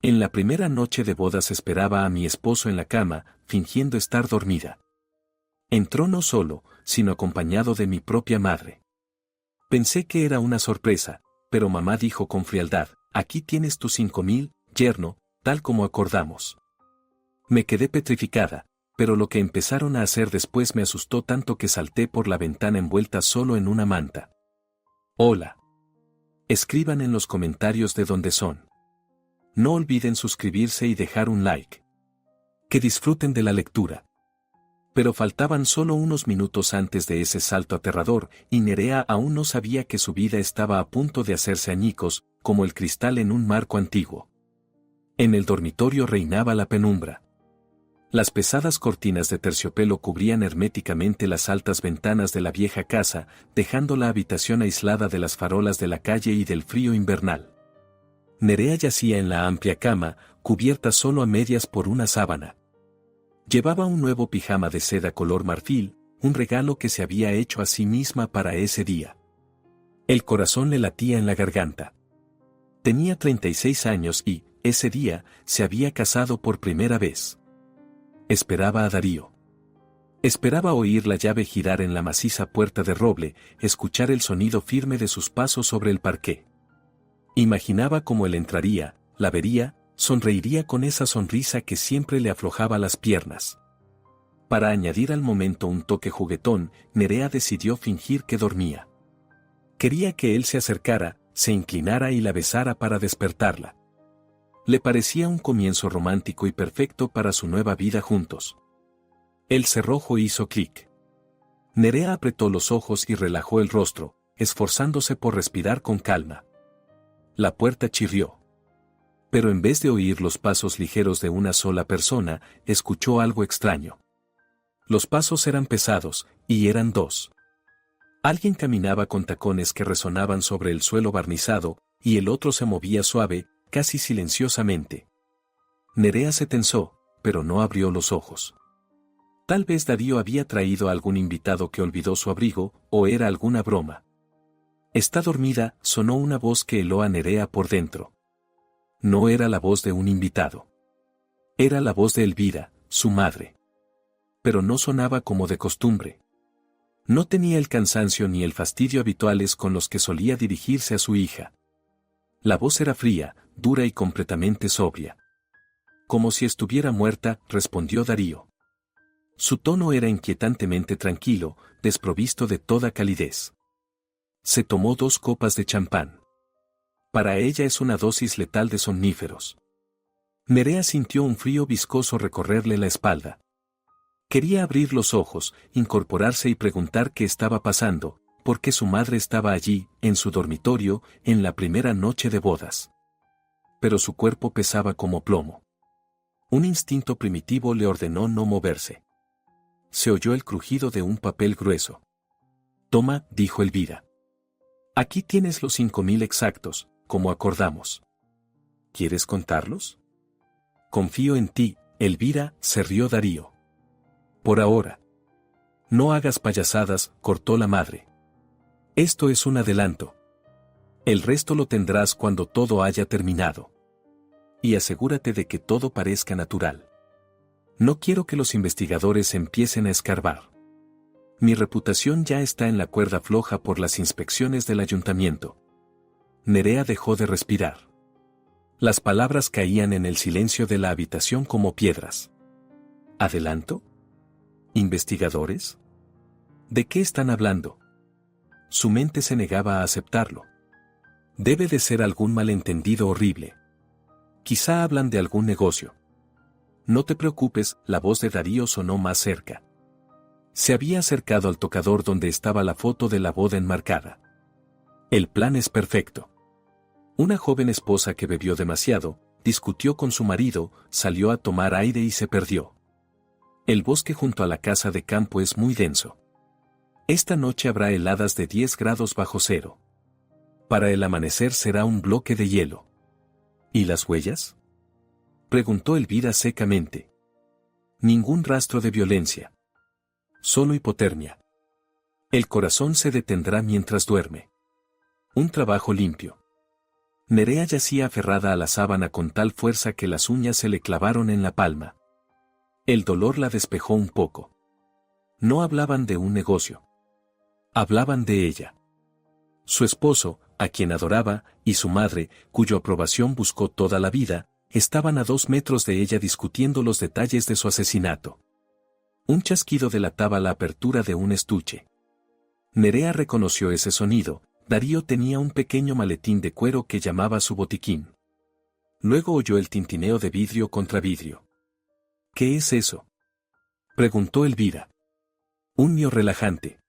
En la primera noche de bodas esperaba a mi esposo en la cama, fingiendo estar dormida. Entró no solo, sino acompañado de mi propia madre. Pensé que era una sorpresa, pero mamá dijo con frialdad, aquí tienes tus 5,000, yerno, tal como acordamos. Me quedé petrificada, pero lo que empezaron a hacer después me asustó tanto que salté por la ventana envuelta solo en una manta. Hola. Escriban en los comentarios de dónde son. No olviden suscribirse y dejar un like. Que disfruten de la lectura. Pero faltaban solo unos minutos antes de ese salto aterrador, y Nerea aún no sabía que su vida estaba a punto de hacerse añicos, como el cristal en un marco antiguo. En el dormitorio reinaba la penumbra. Las pesadas cortinas de terciopelo cubrían herméticamente las altas ventanas de la vieja casa, dejando la habitación aislada de las farolas de la calle y del frío invernal. Nerea yacía en la amplia cama, cubierta solo a medias por una sábana. Llevaba un nuevo pijama de seda color marfil, un regalo que se había hecho a sí misma para ese día. El corazón le latía en la garganta. Tenía 36 años y, ese día, se había casado por primera vez. Esperaba a Darío. Esperaba oír la llave girar en la maciza puerta de roble, escuchar el sonido firme de sus pasos sobre el parqué. Imaginaba cómo él entraría, la vería, sonreiría con esa sonrisa que siempre le aflojaba las piernas. Para añadir al momento un toque juguetón, Nerea decidió fingir que dormía. Quería que él se acercara, se inclinara y la besara para despertarla. Le parecía un comienzo romántico y perfecto para su nueva vida juntos. El cerrojo hizo clic. Nerea apretó los ojos y relajó el rostro, esforzándose por respirar con calma. La puerta chirrió. Pero en vez de oír los pasos ligeros de una sola persona, escuchó algo extraño. Los pasos eran pesados, y eran dos. Alguien caminaba con tacones que resonaban sobre el suelo barnizado, y el otro se movía suave, casi silenciosamente. Nerea se tensó, pero no abrió los ojos. Tal vez Darío había traído a algún invitado que olvidó su abrigo, o era alguna broma. «Está dormida», sonó una voz que heló a Nerea por dentro. No era la voz de un invitado. Era la voz de Elvira, su madre. Pero no sonaba como de costumbre. No tenía el cansancio ni el fastidio habituales con los que solía dirigirse a su hija. La voz era fría, dura y completamente sobria. «Como si estuviera muerta», respondió Darío. Su tono era inquietantemente tranquilo, desprovisto de toda calidez. Se tomó 2 copas de champán. Para ella es una dosis letal de somníferos. Nerea sintió un frío viscoso recorrerle la espalda. Quería abrir los ojos, incorporarse y preguntar qué estaba pasando, por qué su madre estaba allí, en su dormitorio, en la primera noche de bodas. Pero su cuerpo pesaba como plomo. Un instinto primitivo le ordenó no moverse. Se oyó el crujido de un papel grueso. «Toma», dijo Elvira. «Aquí tienes los 5,000 exactos, como acordamos. ¿Quieres contarlos?» «Confío en ti», Elvira, se rió Darío. «Por ahora». «No hagas payasadas», cortó la madre. «Esto es un adelanto. El resto lo tendrás cuando todo haya terminado. Y asegúrate de que todo parezca natural. No quiero que los investigadores empiecen a escarbar. Mi reputación ya está en la cuerda floja por las inspecciones del ayuntamiento». Nerea dejó de respirar. Las palabras caían en el silencio de la habitación como piedras. ¿Adelanto? ¿Investigadores? ¿De qué están hablando? Su mente se negaba a aceptarlo. Debe de ser algún malentendido horrible. Quizá hablan de algún negocio. No te preocupes, la voz de Darío sonó más cerca. Se había acercado al tocador donde estaba la foto de la boda enmarcada. El plan es perfecto. Una joven esposa que bebió demasiado, discutió con su marido, salió a tomar aire y se perdió. El bosque junto a la casa de campo es muy denso. Esta noche habrá heladas de 10 grados bajo cero. Para el amanecer será un bloque de hielo. ¿Y las huellas?, preguntó Elvira secamente. Ningún rastro de violencia. Solo hipotermia. El corazón se detendrá mientras duerme. Un trabajo limpio. Nerea yacía aferrada a la sábana con tal fuerza que las uñas se le clavaron en la palma. El dolor la despejó un poco. No hablaban de un negocio. Hablaban de ella. Su esposo, a quien adoraba, y su madre, cuya aprobación buscó toda la vida, estaban a 2 metros de ella discutiendo los detalles de su asesinato. Un chasquido delataba la apertura de un estuche. Nerea reconoció ese sonido. Darío tenía un pequeño maletín de cuero que llamaba su botiquín. Luego oyó el tintineo de vidrio contra vidrio. ¿Qué es eso?, preguntó Elvira. Un mio relajante.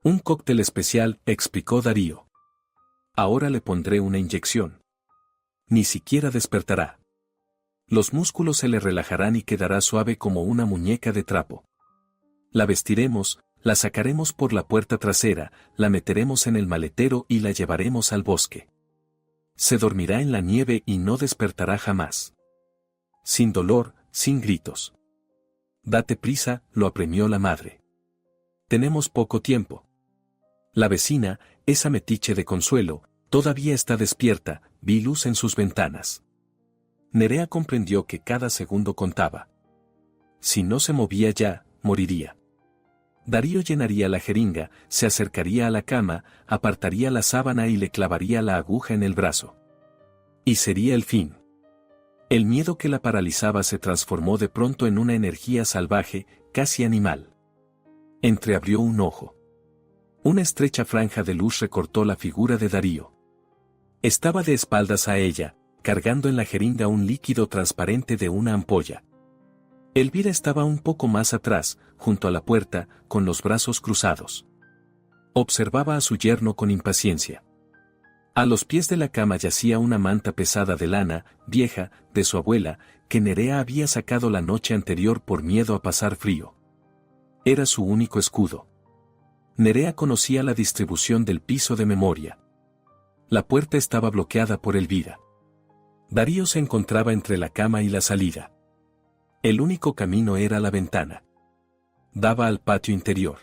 Un cóctel especial, explicó Darío. Ahora le pondré una inyección. Ni siquiera despertará. Los músculos se le relajarán y quedará suave como una muñeca de trapo. La vestiremos, la sacaremos por la puerta trasera, la meteremos en el maletero y la llevaremos al bosque. Se dormirá en la nieve y no despertará jamás. Sin dolor, sin gritos. Date prisa, lo apremió la madre. Tenemos poco tiempo. La vecina, esa metiche de Consuelo, todavía está despierta, vi luz en sus ventanas. Nerea comprendió que cada segundo contaba. Si no se movía ya, moriría. Darío llenaría la jeringa, se acercaría a la cama, apartaría la sábana y le clavaría la aguja en el brazo. Y sería el fin. El miedo que la paralizaba se transformó de pronto en una energía salvaje, casi animal. Entreabrió un ojo. Una estrecha franja de luz recortó la figura de Darío. Estaba de espaldas a ella, cargando en la jeringa un líquido transparente de una ampolla. Elvira estaba un poco más atrás, junto a la puerta, con los brazos cruzados. Observaba a su yerno con impaciencia. A los pies de la cama yacía una manta pesada de lana, vieja, de su abuela, que Nerea había sacado la noche anterior por miedo a pasar frío. Era su único escudo. Nerea conocía la distribución del piso de memoria. La puerta estaba bloqueada por Elvira. Darío se encontraba entre la cama y la salida. El único camino era la ventana. Daba al patio interior.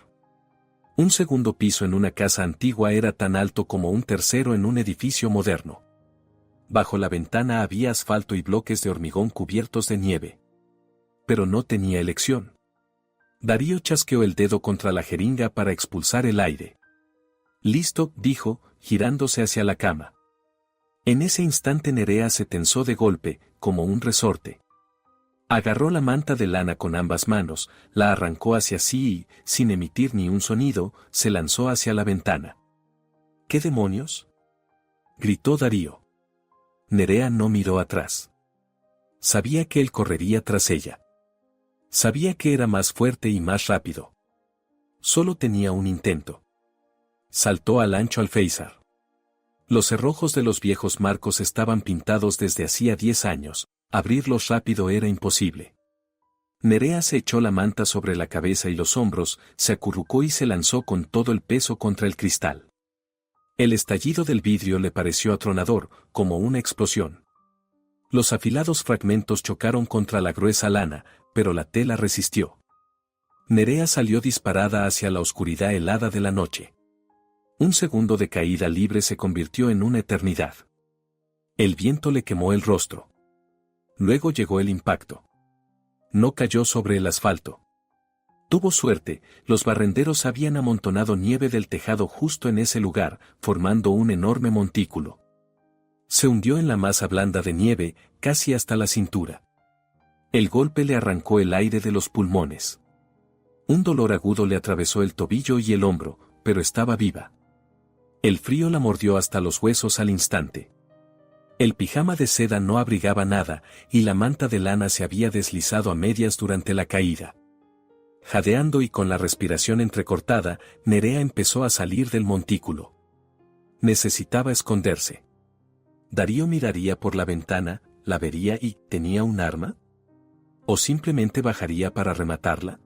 Un segundo piso en una casa antigua era tan alto como un tercero en un edificio moderno. Bajo la ventana había asfalto y bloques de hormigón cubiertos de nieve. Pero no tenía elección. Darío chasqueó el dedo contra la jeringa para expulsar el aire. Listo, dijo, girándose hacia la cama. En ese instante Nerea se tensó de golpe, como un resorte. Agarró la manta de lana con ambas manos, la arrancó hacia sí y, sin emitir ni un sonido, se lanzó hacia la ventana. ¿Qué demonios?, gritó Darío. Nerea no miró atrás. Sabía que él correría tras ella. Sabía que era más fuerte y más rápido. Solo tenía un intento. Saltó al ancho alféizar. Los cerrojos de los viejos marcos estaban pintados desde hacía 10 años. Abrirlos rápido era imposible. Nerea se echó la manta sobre la cabeza y los hombros, se acurrucó y se lanzó con todo el peso contra el cristal. El estallido del vidrio le pareció atronador, como una explosión. Los afilados fragmentos chocaron contra la gruesa lana, pero la tela resistió. Nerea salió disparada hacia la oscuridad helada de la noche. Un segundo de caída libre se convirtió en una eternidad. El viento le quemó el rostro. Luego llegó el impacto. No cayó sobre el asfalto. Tuvo suerte, los barrenderos habían amontonado nieve del tejado justo en ese lugar, formando un enorme montículo. Se hundió en la masa blanda de nieve, casi hasta la cintura. El golpe le arrancó el aire de los pulmones. Un dolor agudo le atravesó el tobillo y el hombro, pero estaba viva. El frío la mordió hasta los huesos al instante. El pijama de seda no abrigaba nada, y la manta de lana se había deslizado a medias durante la caída. Jadeando y con la respiración entrecortada, Nerea empezó a salir del montículo. Necesitaba esconderse. Darío miraría por la ventana, la vería y ¿tenía un arma? ¿O simplemente bajaría para rematarla?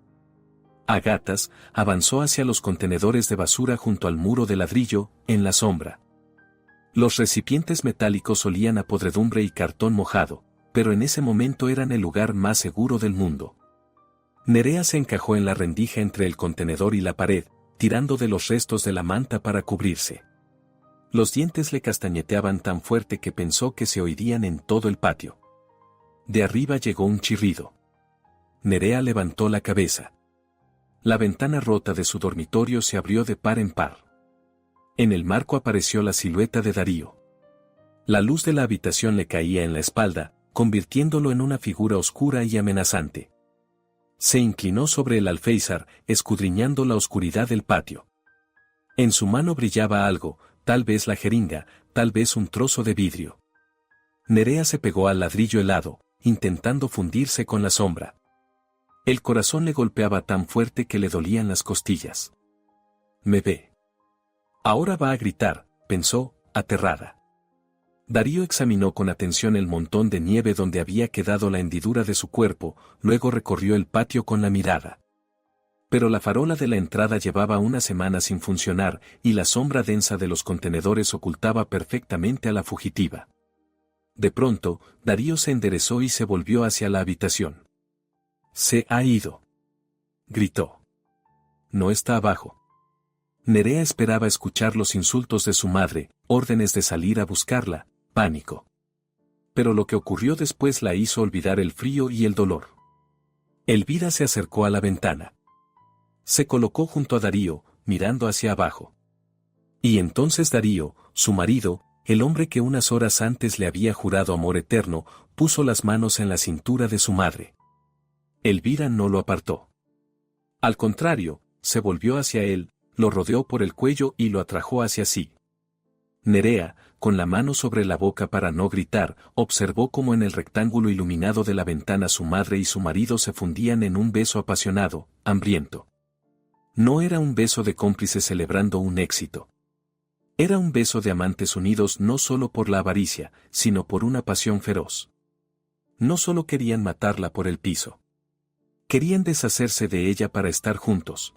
A gatas, avanzó hacia los contenedores de basura junto al muro de ladrillo, en la sombra. Los recipientes metálicos olían a podredumbre y cartón mojado, pero en ese momento eran el lugar más seguro del mundo. Nerea se encajó en la rendija entre el contenedor y la pared, tirando de los restos de la manta para cubrirse. Los dientes le castañeteaban tan fuerte que pensó que se oirían en todo el patio. De arriba llegó un chirrido. Nerea levantó la cabeza. La ventana rota de su dormitorio se abrió de par en par. En el marco apareció la silueta de Darío. La luz de la habitación le caía en la espalda, convirtiéndolo en una figura oscura y amenazante. Se inclinó sobre el alféizar, escudriñando la oscuridad del patio. En su mano brillaba algo, tal vez la jeringa, tal vez un trozo de vidrio. Nerea se pegó al ladrillo helado, intentando fundirse con la sombra. El corazón le golpeaba tan fuerte que le dolían las costillas. Me ve. Ahora va a gritar, pensó, aterrada. Darío examinó con atención el montón de nieve donde había quedado la hendidura de su cuerpo, luego recorrió el patio con la mirada. Pero la farola de la entrada llevaba una semana sin funcionar y la sombra densa de los contenedores ocultaba perfectamente a la fugitiva. De pronto, Darío se enderezó y se volvió hacia la habitación. «Se ha ido», gritó. «No está abajo». Nerea esperaba escuchar los insultos de su madre, órdenes de salir a buscarla, pánico. Pero lo que ocurrió después la hizo olvidar el frío y el dolor. Elvira se acercó a la ventana. Se colocó junto a Darío, mirando hacia abajo. Y entonces Darío, su marido, el hombre que unas horas antes le había jurado amor eterno, puso las manos en la cintura de su madre. Elvira no lo apartó. Al contrario, se volvió hacia él, lo rodeó por el cuello y lo atrajo hacia sí. Nerea, con la mano sobre la boca para no gritar, observó cómo en el rectángulo iluminado de la ventana su madre y su marido se fundían en un beso apasionado, hambriento. No era un beso de cómplices celebrando un éxito. Era un beso de amantes unidos no solo por la avaricia, sino por una pasión feroz. No solo querían matarla por el piso. Querían deshacerse de ella para estar juntos.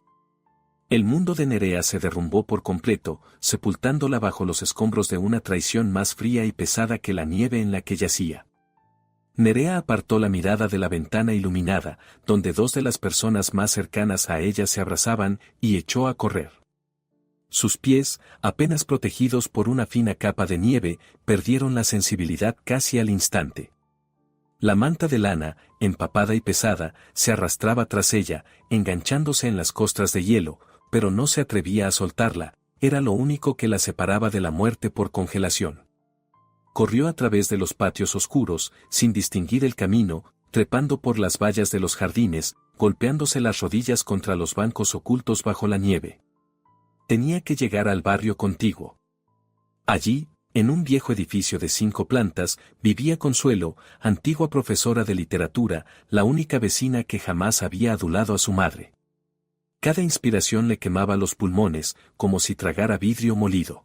El mundo de Nerea se derrumbó por completo, sepultándola bajo los escombros de una traición más fría y pesada que la nieve en la que yacía. Nerea apartó la mirada de la ventana iluminada, donde dos de las personas más cercanas a ella se abrazaban, y echó a correr. Sus pies, apenas protegidos por una fina capa de nieve, perdieron la sensibilidad casi al instante. La manta de lana, empapada y pesada, se arrastraba tras ella, enganchándose en las costras de hielo, pero no se atrevía a soltarla, era lo único que la separaba de la muerte por congelación. Corrió a través de los patios oscuros, sin distinguir el camino, trepando por las vallas de los jardines, golpeándose las rodillas contra los bancos ocultos bajo la nieve. Tenía que llegar al barrio contiguo. Allí, en un viejo edificio de 5 plantas, vivía Consuelo, antigua profesora de literatura, la única vecina que jamás había adulado a su madre. Cada inspiración le quemaba los pulmones, como si tragara vidrio molido.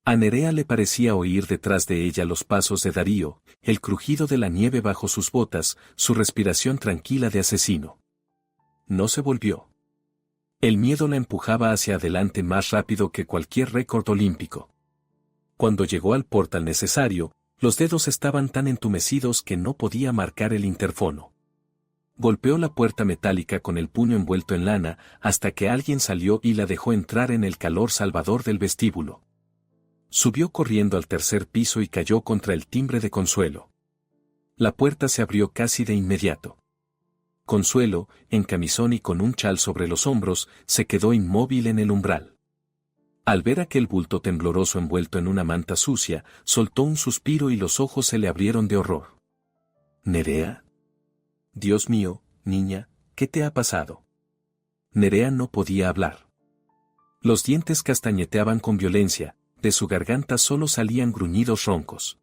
A Nerea le parecía oír detrás de ella los pasos de Darío, el crujido de la nieve bajo sus botas, su respiración tranquila de asesino. No se volvió. El miedo la empujaba hacia adelante más rápido que cualquier récord olímpico. Cuando llegó al portal necesario, los dedos estaban tan entumecidos que no podía marcar el interfono. Golpeó la puerta metálica con el puño envuelto en lana, hasta que alguien salió y la dejó entrar en el calor salvador del vestíbulo. Subió corriendo al 3er piso y cayó contra el timbre de Consuelo. La puerta se abrió casi de inmediato. Consuelo, en camisón y con un chal sobre los hombros, se quedó inmóvil en el umbral. Al ver aquel bulto tembloroso envuelto en una manta sucia, soltó un suspiro y los ojos se le abrieron de horror. ¿Nerea? Dios mío, niña, ¿qué te ha pasado? Nerea no podía hablar. Los dientes castañeteaban con violencia, de su garganta solo salían gruñidos roncos.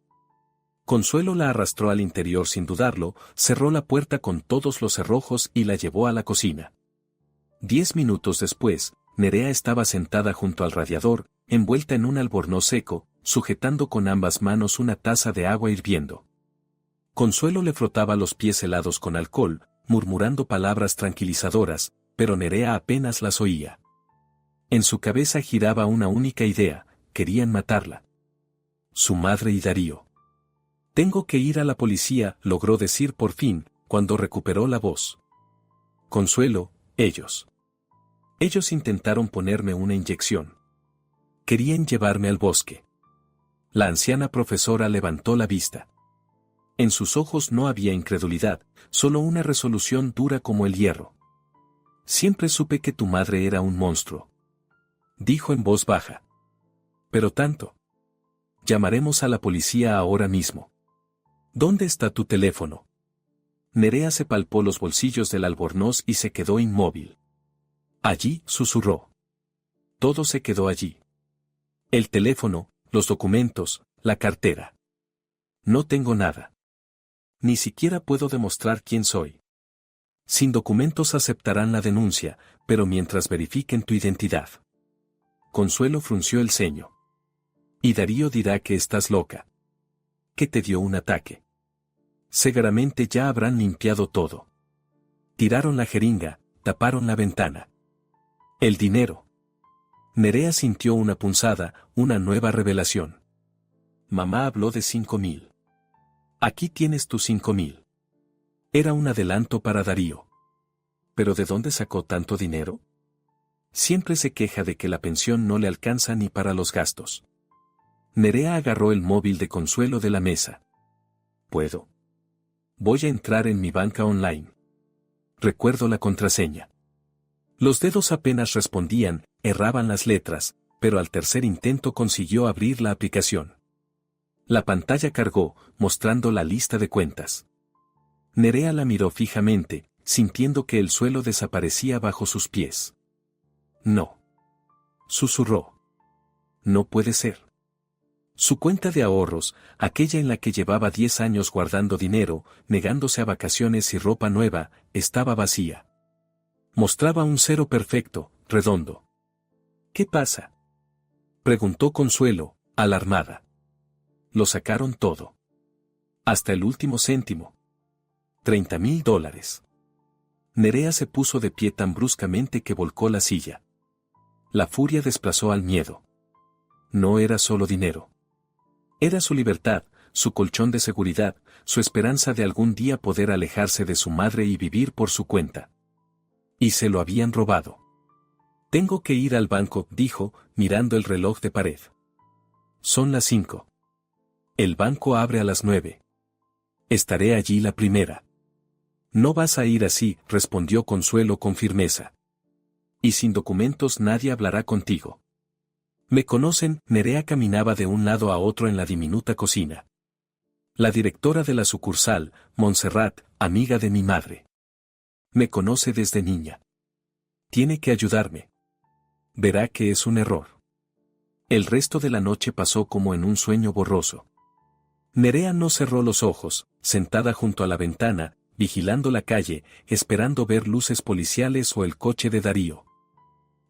Consuelo la arrastró al interior sin dudarlo, cerró la puerta con todos los cerrojos y la llevó a la cocina. 10 minutos después, Nerea estaba sentada junto al radiador, envuelta en un albornoz seco, sujetando con ambas manos una taza de agua hirviendo. Consuelo le frotaba los pies helados con alcohol, murmurando palabras tranquilizadoras, pero Nerea apenas las oía. En su cabeza giraba una única idea: querían matarla. Su madre y Darío. «Tengo que ir a la policía», logró decir por fin, cuando recuperó la voz. «Consuelo, ellos intentaron ponerme una inyección. Querían llevarme al bosque. La anciana profesora levantó la vista. En sus ojos no había incredulidad, solo una resolución dura como el hierro. Siempre supe que tu madre era un monstruo. Dijo en voz baja. Pero tanto. Llamaremos a la policía ahora mismo. ¿Dónde está tu teléfono? Nerea se palpó los bolsillos del albornoz y se quedó inmóvil. Allí, susurró. Todo se quedó allí. El teléfono, los documentos, la cartera. No tengo nada. Ni siquiera puedo demostrar quién soy. Sin documentos aceptarán la denuncia, pero mientras verifiquen tu identidad. Consuelo frunció el ceño. Y Darío dirá que estás loca. Que te dio un ataque. Seguramente ya habrán limpiado todo. Tiraron la jeringa, taparon la ventana. El dinero. Nerea sintió una punzada, una nueva revelación. Mamá habló de 5.000. Aquí tienes tus 5.000. Era un adelanto para Darío. ¿Pero de dónde sacó tanto dinero? Siempre se queja de que la pensión no le alcanza ni para los gastos. Nerea agarró el móvil de Consuelo de la mesa. ¿Puedo? Voy a entrar en mi banca online. Recuerdo la contraseña. Los dedos apenas respondían, erraban las letras, pero al tercer intento consiguió abrir la aplicación. La pantalla cargó, mostrando la lista de cuentas. Nerea la miró fijamente, sintiendo que el suelo desaparecía bajo sus pies. No. Susurró. No puede ser. Su cuenta de ahorros, aquella en la que llevaba 10 años guardando dinero, negándose a vacaciones y ropa nueva, estaba vacía. Mostraba un cero perfecto, redondo. ¿Qué pasa? Preguntó Consuelo, alarmada. Lo sacaron todo. Hasta el último céntimo. $30.000. Nerea se puso de pie tan bruscamente que volcó la silla. La furia desplazó al miedo. No era solo dinero. Era su libertad, su colchón de seguridad, su esperanza de algún día poder alejarse de su madre y vivir por su cuenta. Y se lo habían robado. Tengo que ir al banco, dijo, mirando el reloj de pared. Son las 5. El banco abre a las 9. Estaré allí la primera. No vas a ir así, respondió Consuelo con firmeza. Y sin documentos nadie hablará contigo. Me conocen, Nerea caminaba de un lado a otro en la diminuta cocina. La directora de la sucursal, Montserrat, amiga de mi madre. Me conoce desde niña. Tiene que ayudarme. Verá que es un error. El resto de la noche pasó como en un sueño borroso. Nerea no cerró los ojos, sentada junto a la ventana, vigilando la calle, esperando ver luces policiales o el coche de Darío.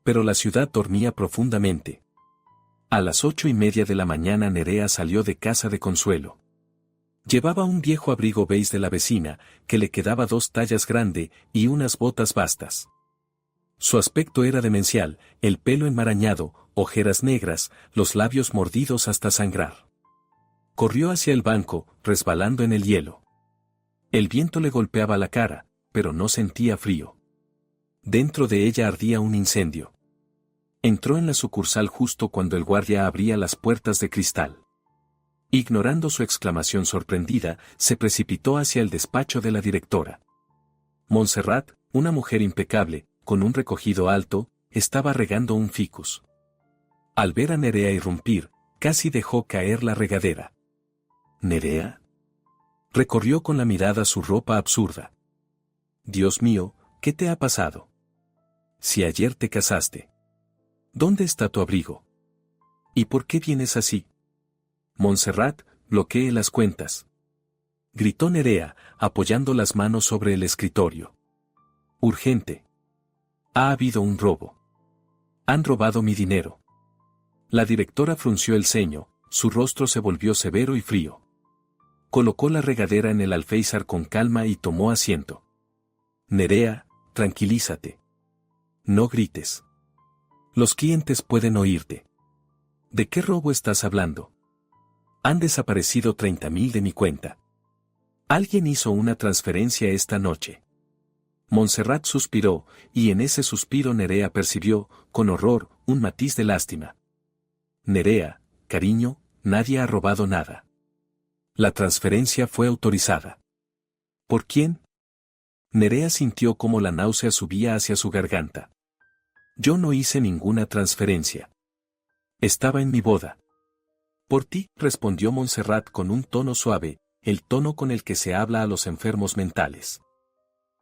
Pero la ciudad dormía profundamente. A las 8:30 de la mañana Nerea salió de casa de Consuelo. Llevaba un viejo abrigo beige de la vecina, que le quedaba 2 tallas grande, y unas botas bastas. Su aspecto era demencial, el pelo enmarañado, ojeras negras, los labios mordidos hasta sangrar. Corrió hacia el banco, resbalando en el hielo. El viento le golpeaba la cara, pero no sentía frío. Dentro de ella ardía un incendio. Entró en la sucursal justo cuando el guardia abría las puertas de cristal. Ignorando su exclamación sorprendida, se precipitó hacia el despacho de la directora. Montserrat, una mujer impecable, con un recogido alto, estaba regando un ficus. Al ver a Nerea irrumpir, casi dejó caer la regadera. ¿Nerea? Recorrió con la mirada su ropa absurda. Dios mío, ¿qué te ha pasado? Si ayer te casaste. ¿Dónde está tu abrigo? ¿Y por qué vienes así? Montserrat, bloquee las cuentas. Gritó Nerea, apoyando las manos sobre el escritorio. Urgente. Ha habido un robo. Han robado mi dinero. La directora frunció el ceño, su rostro se volvió severo y frío. Colocó la regadera en el alféizar con calma y tomó asiento. Nerea, tranquilízate. No grites. Los clientes pueden oírte. ¿De qué robo estás hablando? Han desaparecido 30.000 de mi cuenta. Alguien hizo una transferencia esta noche. Montserrat suspiró, y en ese suspiro Nerea percibió, con horror, un matiz de lástima. Nerea, cariño, nadie ha robado nada. La transferencia fue autorizada. ¿Por quién? Nerea sintió cómo la náusea subía hacia su garganta. Yo no hice ninguna transferencia. Estaba en mi boda. Por ti, respondió Montserrat con un tono suave, el tono con el que se habla a los enfermos mentales.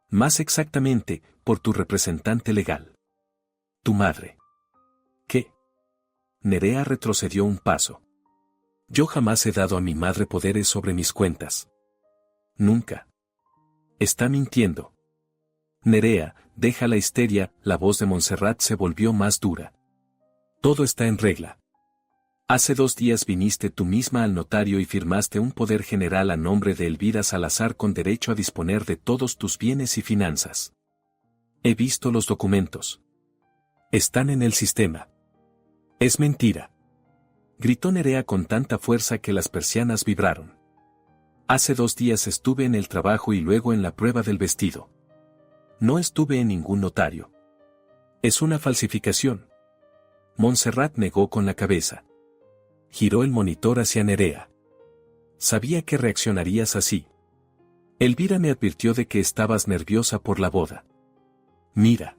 Más exactamente, por tu representante legal. Tu madre. ¿Qué? Nerea retrocedió un paso. Yo jamás he dado a mi madre poderes sobre mis cuentas. Nunca. Está mintiendo. Nerea, deja la histeria, la voz de Montserrat se volvió más dura. Todo está en regla. Hace 2 días viniste tú misma al notario y firmaste un poder general a nombre de Elvira Salazar con derecho a disponer de todos tus bienes y finanzas. He visto los documentos. Están en el sistema. Es mentira. Gritó Nerea con tanta fuerza que las persianas vibraron. Hace 2 días estuve en el trabajo y luego en la prueba del vestido. No estuve en ningún notario. Es una falsificación. Montserrat negó con la cabeza. Giró el monitor hacia Nerea. Sabía que reaccionarías así. Elvira me advirtió de que estabas nerviosa por la boda. Mira.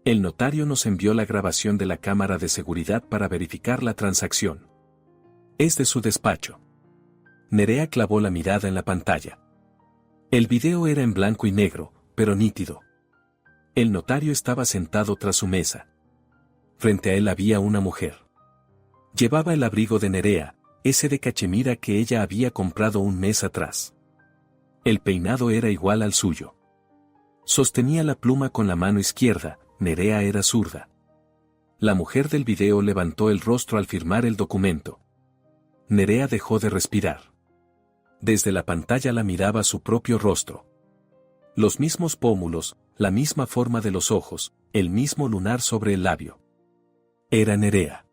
El notario nos envió la grabación de la cámara de seguridad para verificar la transacción. Es de su despacho. Nerea clavó la mirada en la pantalla. El video era en blanco y negro, pero nítido. El notario estaba sentado tras su mesa. Frente a él había una mujer. Llevaba el abrigo de Nerea, ese de cachemira que ella había comprado un mes atrás. El peinado era igual al suyo. Sostenía la pluma con la mano izquierda, Nerea era zurda. La mujer del video levantó el rostro al firmar el documento. Nerea dejó de respirar. Desde la pantalla la miraba su propio rostro. Los mismos pómulos, la misma forma de los ojos, el mismo lunar sobre el labio. Era Nerea.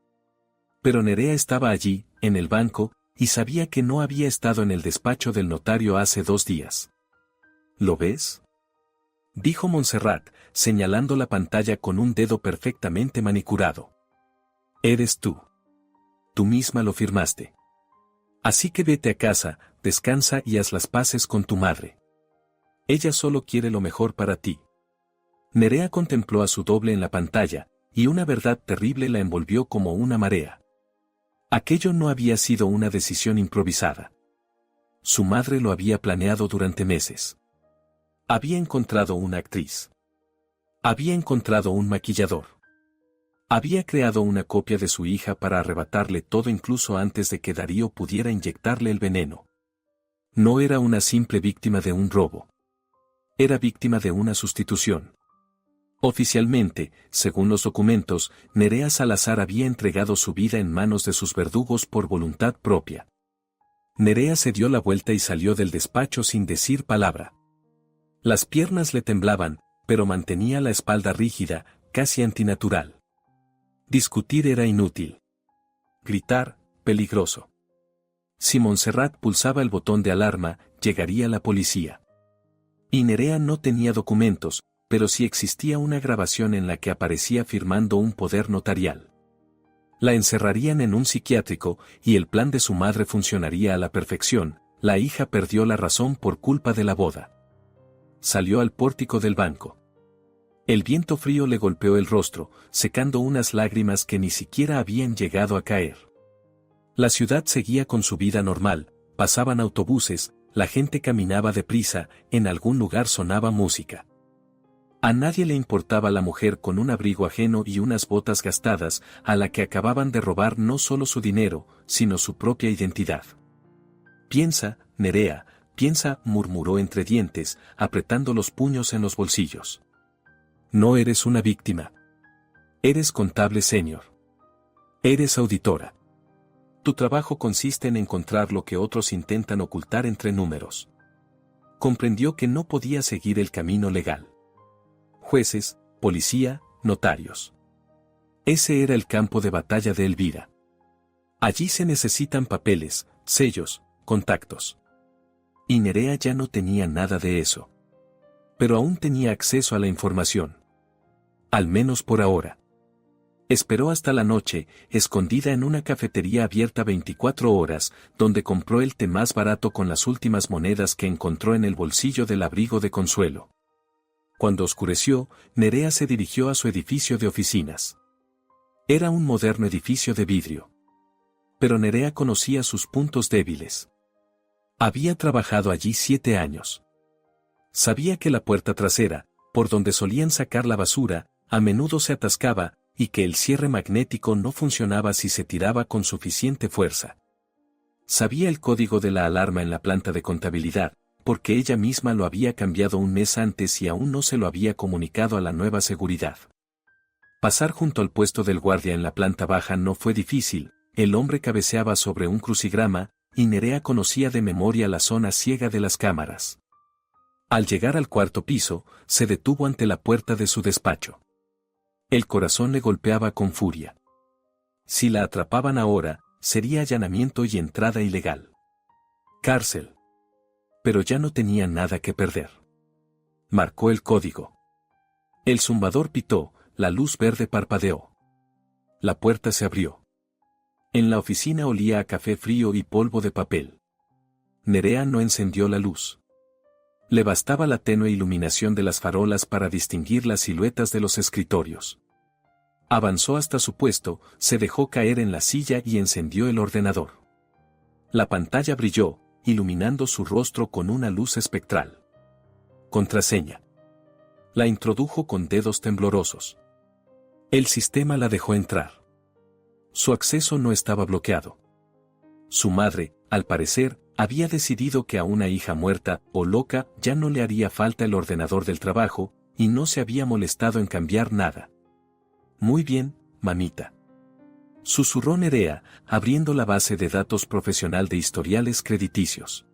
Pero Nerea estaba allí, en el banco, y sabía que no había estado en el despacho del notario hace 2 días. ¿Lo ves? Dijo Montserrat, señalando la pantalla con un dedo perfectamente manicurado. Eres tú. Tú misma lo firmaste. Así que vete a casa, descansa y haz las paces con tu madre. Ella solo quiere lo mejor para ti. Nerea contempló a su doble en la pantalla, y una verdad terrible la envolvió como una marea. Aquello no había sido una decisión improvisada. Su madre lo había planeado durante meses. Había encontrado una actriz. Había encontrado un maquillador. Había creado una copia de su hija para arrebatarle todo incluso antes de que Darío pudiera inyectarle el veneno. No era una simple víctima de un robo. Era víctima de una sustitución. Oficialmente, según los documentos, Nerea Salazar había entregado su vida en manos de sus verdugos por voluntad propia. Nerea se dio la vuelta y salió del despacho sin decir palabra. Las piernas le temblaban, pero mantenía la espalda rígida, casi antinatural. Discutir era inútil. Gritar, peligroso. Si Montserrat pulsaba el botón de alarma, llegaría la policía. Y Nerea no tenía documentos, pero sí existía una grabación en la que aparecía firmando un poder notarial. La encerrarían en un psiquiátrico, y el plan de su madre funcionaría a la perfección. La hija perdió la razón por culpa de la boda. Salió al pórtico del banco. El viento frío le golpeó el rostro, secando unas lágrimas que ni siquiera habían llegado a caer. La ciudad seguía con su vida normal, pasaban autobuses, la gente caminaba deprisa, en algún lugar sonaba música. A nadie le importaba la mujer con un abrigo ajeno y unas botas gastadas, a la que acababan de robar no solo su dinero, sino su propia identidad. Piensa, Nerea, piensa, murmuró entre dientes, apretando los puños en los bolsillos. No eres una víctima. Eres contable senior. Eres auditora. Tu trabajo consiste en encontrar lo que otros intentan ocultar entre números. Comprendió que no podía seguir el camino legal. Jueces, policía, notarios. Ese era el campo de batalla de Elvira. Allí se necesitan papeles, sellos, contactos. Y Nerea ya no tenía nada de eso. Pero aún tenía acceso a la información. Al menos por ahora. Esperó hasta la noche, escondida en una cafetería abierta 24 horas, donde compró el té más barato con las últimas monedas que encontró en el bolsillo del abrigo de Consuelo. Cuando oscureció, Nerea se dirigió a su edificio de oficinas. Era un moderno edificio de vidrio. Pero Nerea conocía sus puntos débiles. Había trabajado allí 7 años. Sabía que la puerta trasera, por donde solían sacar la basura, a menudo se atascaba, y que el cierre magnético no funcionaba si se tiraba con suficiente fuerza. Sabía el código de la alarma en la planta de contabilidad, porque ella misma lo había cambiado un mes antes y aún no se lo había comunicado a la nueva seguridad. Pasar junto al puesto del guardia en la planta baja no fue difícil, el hombre cabeceaba sobre un crucigrama, y Nerea conocía de memoria la zona ciega de las cámaras. Al llegar al 4º piso, se detuvo ante la puerta de su despacho. El corazón le golpeaba con furia. Si la atrapaban ahora, sería allanamiento y entrada ilegal. Cárcel. Pero ya no tenía nada que perder. Marcó el código. El zumbador pitó, la luz verde parpadeó. La puerta se abrió. En la oficina olía a café frío y polvo de papel. Nerea no encendió la luz. Le bastaba la tenue iluminación de las farolas para distinguir las siluetas de los escritorios. Avanzó hasta su puesto, se dejó caer en la silla y encendió el ordenador. La pantalla brilló, iluminando su rostro con una luz espectral. Contraseña. La introdujo con dedos temblorosos. El sistema la dejó entrar. Su acceso no estaba bloqueado. Su madre, al parecer, había decidido que a una hija muerta o loca ya no le haría falta el ordenador del trabajo, y no se había molestado en cambiar nada. Muy bien, mamita. Susurró Nerea, abriendo la base de datos profesional de historiales crediticios.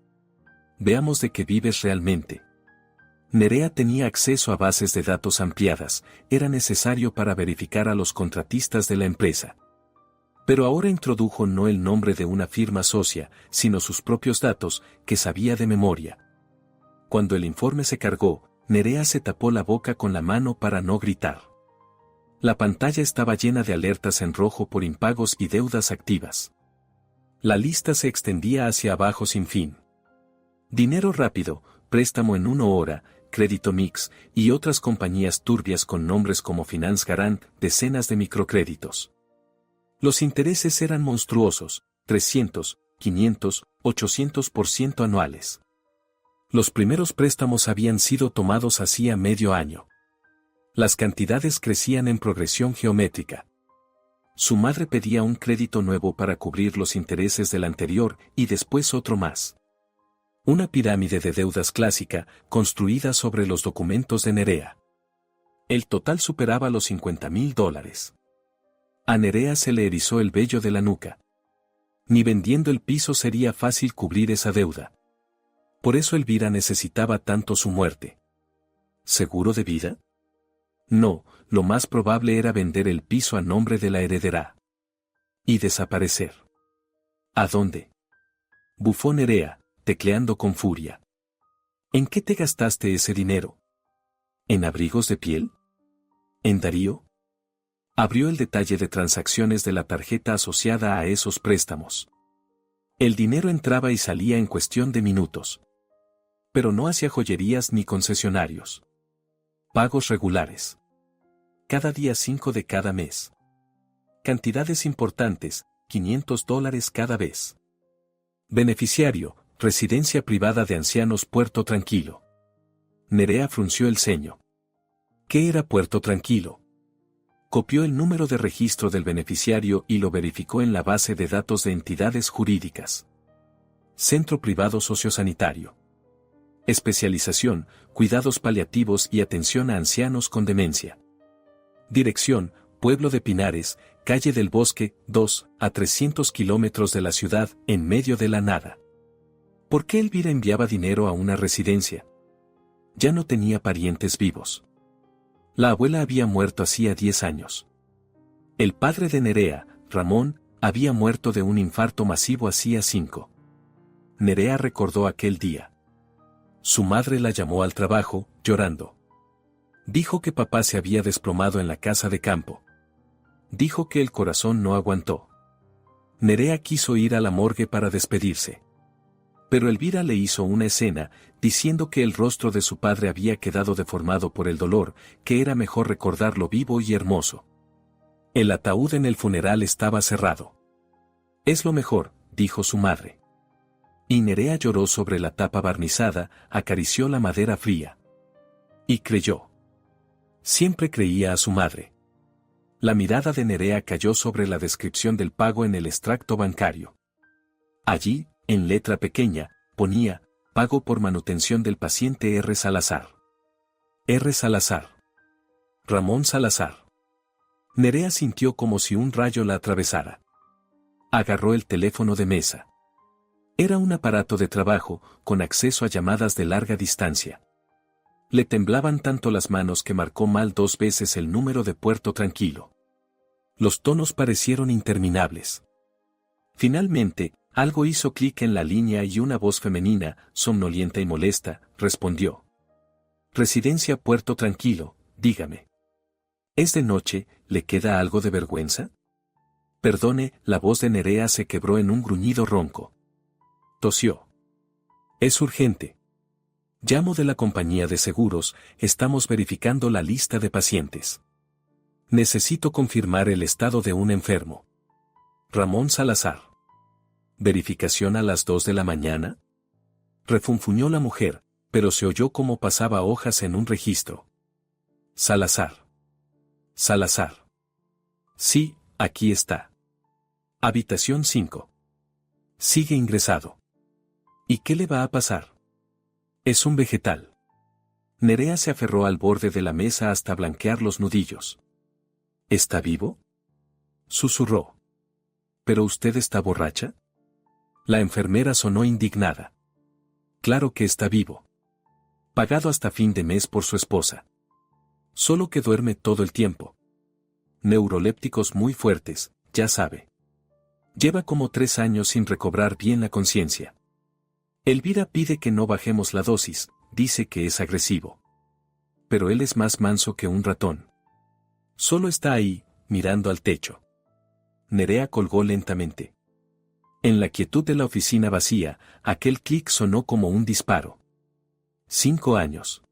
Veamos de qué vives realmente. Nerea tenía acceso a bases de datos ampliadas, era necesario para verificar a los contratistas de la empresa. Pero ahora introdujo no el nombre de una firma socia, sino sus propios datos, que sabía de memoria. Cuando el informe se cargó, Nerea se tapó la boca con la mano para no gritar. La pantalla estaba llena de alertas en rojo por impagos y deudas activas. La lista se extendía hacia abajo sin fin. Dinero rápido, préstamo en 1 hora, Crédito Mix, y otras compañías turbias con nombres como Finance Garant, decenas de microcréditos. Los intereses eran monstruosos, 300, 500, 800% anuales. Los primeros préstamos habían sido tomados hacía medio año. Las cantidades crecían en progresión geométrica. Su madre pedía un crédito nuevo para cubrir los intereses del anterior y después otro más. Una pirámide de deudas clásica, construida sobre los documentos de Nerea. El total superaba los $50,000. A Nerea se le erizó el vello de la nuca. Ni vendiendo el piso sería fácil cubrir esa deuda. Por eso Elvira necesitaba tanto su muerte. ¿Seguro de vida? No, lo más probable era vender el piso a nombre de la heredera. Y desaparecer. ¿A dónde? Bufó Nerea, tecleando con furia. ¿En qué te gastaste ese dinero? ¿En abrigos de piel? ¿En Darío? Abrió el detalle de transacciones de la tarjeta asociada a esos préstamos. El dinero entraba y salía en cuestión de minutos. Pero no hacia joyerías ni concesionarios. Pagos regulares. Cada día 5 de cada mes. Cantidades importantes, $500 cada vez. Beneficiario, Residencia Privada de Ancianos Puerto Tranquilo. Nerea frunció el ceño. ¿Qué era Puerto Tranquilo? Copió el número de registro del beneficiario y lo verificó en la base de datos de entidades jurídicas. Centro Privado Sociosanitario. Especialización, cuidados paliativos y atención a ancianos con demencia. Dirección, Pueblo de Pinares, Calle del Bosque, 2, a 300 kilómetros de la ciudad, en medio de la nada. ¿Por qué Elvira enviaba dinero a una residencia? Ya no tenía parientes vivos. La abuela había muerto hacía 10 años. El padre de Nerea, Ramón, había muerto de un infarto masivo hacía 5. Nerea recordó aquel día. Su madre la llamó al trabajo, llorando. Dijo que papá se había desplomado en la casa de campo. Dijo que el corazón no aguantó. Nerea quiso ir a la morgue para despedirse. Pero Elvira le hizo una escena, diciendo que el rostro de su padre había quedado deformado por el dolor, que era mejor recordarlo vivo y hermoso. El ataúd en el funeral estaba cerrado. Es lo mejor, dijo su madre. Y Nerea lloró sobre la tapa barnizada, acarició la madera fría. Y creyó. Siempre creía a su madre. La mirada de Nerea cayó sobre la descripción del pago en el extracto bancario. Allí, en letra pequeña, ponía, pago por manutención del paciente R. Salazar. R. Salazar. Ramón Salazar. Nerea sintió como si un rayo la atravesara. Agarró el teléfono de mesa. Era un aparato de trabajo, con acceso a llamadas de larga distancia. Le temblaban tanto las manos que marcó mal 2 veces el número de Puerto Tranquilo. Los tonos parecieron interminables. Finalmente, algo hizo clic en la línea y una voz femenina, somnolienta y molesta, respondió. Residencia Puerto Tranquilo, dígame. ¿Es de noche, le queda algo de vergüenza? Perdone, la voz de Nerea se quebró en un gruñido ronco. Tosió. Es urgente. Llamo de la compañía de seguros, estamos verificando la lista de pacientes. Necesito confirmar el estado de un enfermo. Ramón Salazar. ¿Verificación a las 2 de la mañana? Refunfuñó la mujer, pero se oyó como pasaba hojas en un registro. Salazar. Salazar. Sí, aquí está. Habitación 5. Sigue ingresado. ¿Y qué le va a pasar? Es un vegetal. Nerea se aferró al borde de la mesa hasta blanquear los nudillos. ¿Está vivo? Susurró. ¿Pero usted está borracha? La enfermera sonó indignada. Claro que está vivo. Pagado hasta fin de mes por su esposa. Solo que duerme todo el tiempo. Neurolépticos muy fuertes, ya sabe. Lleva como 3 años sin recobrar bien la conciencia. Elvira pide que no bajemos la dosis, dice que es agresivo. Pero él es más manso que un ratón. Solo está ahí, mirando al techo. Nerea colgó lentamente. En la quietud de la oficina vacía, aquel clic sonó como un disparo. 5 años.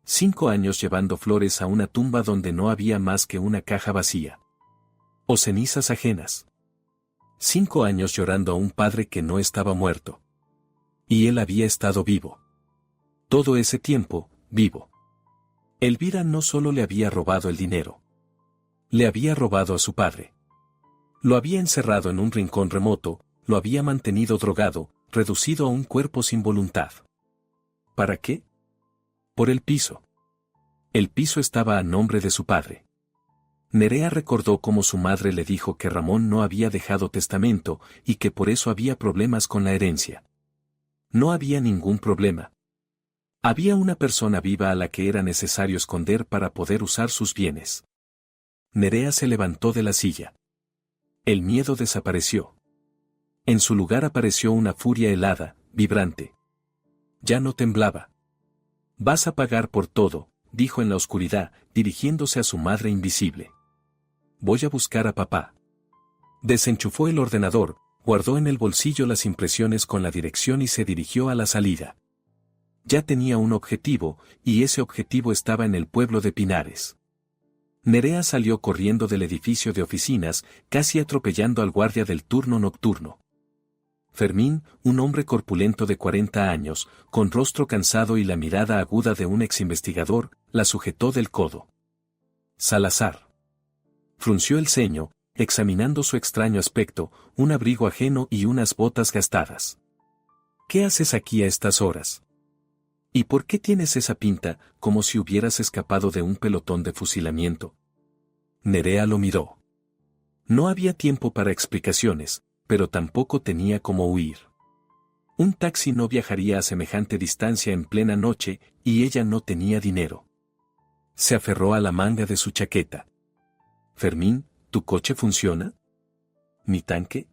5 años llevando flores a una tumba donde no había más que una caja vacía. O cenizas ajenas. 5 años llorando a un padre que no estaba muerto. Y él había estado vivo. Todo ese tiempo, vivo. Elvira no solo le había robado el dinero. Le había robado a su padre. Lo había encerrado en un rincón remoto, lo había mantenido drogado, reducido a un cuerpo sin voluntad. ¿Para qué? Por el piso. El piso estaba a nombre de su padre. Nerea recordó cómo su madre le dijo que Ramón no había dejado testamento y que por eso había problemas con la herencia. No había ningún problema. Había una persona viva a la que era necesario esconder para poder usar sus bienes. Nerea se levantó de la silla. El miedo desapareció. En su lugar apareció una furia helada, vibrante. Ya no temblaba. Vas a pagar por todo, dijo en la oscuridad, dirigiéndose a su madre invisible. Voy a buscar a papá. Desenchufó el ordenador, guardó en el bolsillo las impresiones con la dirección y se dirigió a la salida. Ya tenía un objetivo, y ese objetivo estaba en el pueblo de Pinares. Nerea salió corriendo del edificio de oficinas, casi atropellando al guardia del turno nocturno. Fermín, un hombre corpulento de 40 años, con rostro cansado y la mirada aguda de un exinvestigador, la sujetó del codo. Salazar. Frunció el ceño, examinando su extraño aspecto, un abrigo ajeno y unas botas gastadas. ¿Qué haces aquí a estas horas? ¿Y por qué tienes esa pinta, como si hubieras escapado de un pelotón de fusilamiento? Nerea lo miró. No había tiempo para explicaciones, pero tampoco tenía cómo huir. Un taxi no viajaría a semejante distancia en plena noche, y ella no tenía dinero. Se aferró a la manga de su chaqueta. Fermín, ¿tu coche funciona? ¿Mi tanque?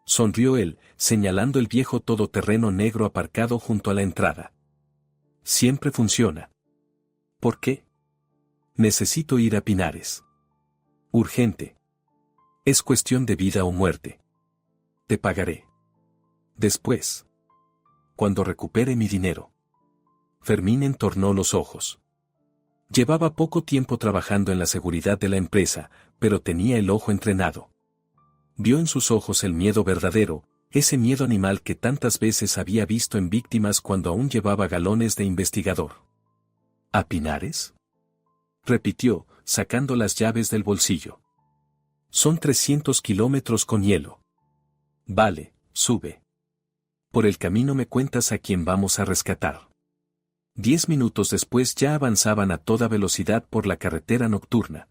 Sonrió él, señalando el viejo todoterreno negro aparcado junto a la entrada. Siempre funciona. ¿Por qué? Necesito ir a Pinares. Urgente. Es cuestión de vida o muerte. Te pagaré. Después. Cuando recupere mi dinero. Fermín entornó los ojos. Llevaba poco tiempo trabajando en la seguridad de la empresa, pero tenía el ojo entrenado. Vio en sus ojos el miedo verdadero, ese miedo animal que tantas veces había visto en víctimas cuando aún llevaba galones de investigador. ¿A Pinares?, repitió, sacando las llaves del bolsillo. Son 300 kilómetros con hielo. Vale, sube. Por el camino me cuentas a quién vamos a rescatar. 10 minutos después ya avanzaban a toda velocidad por la carretera nocturna.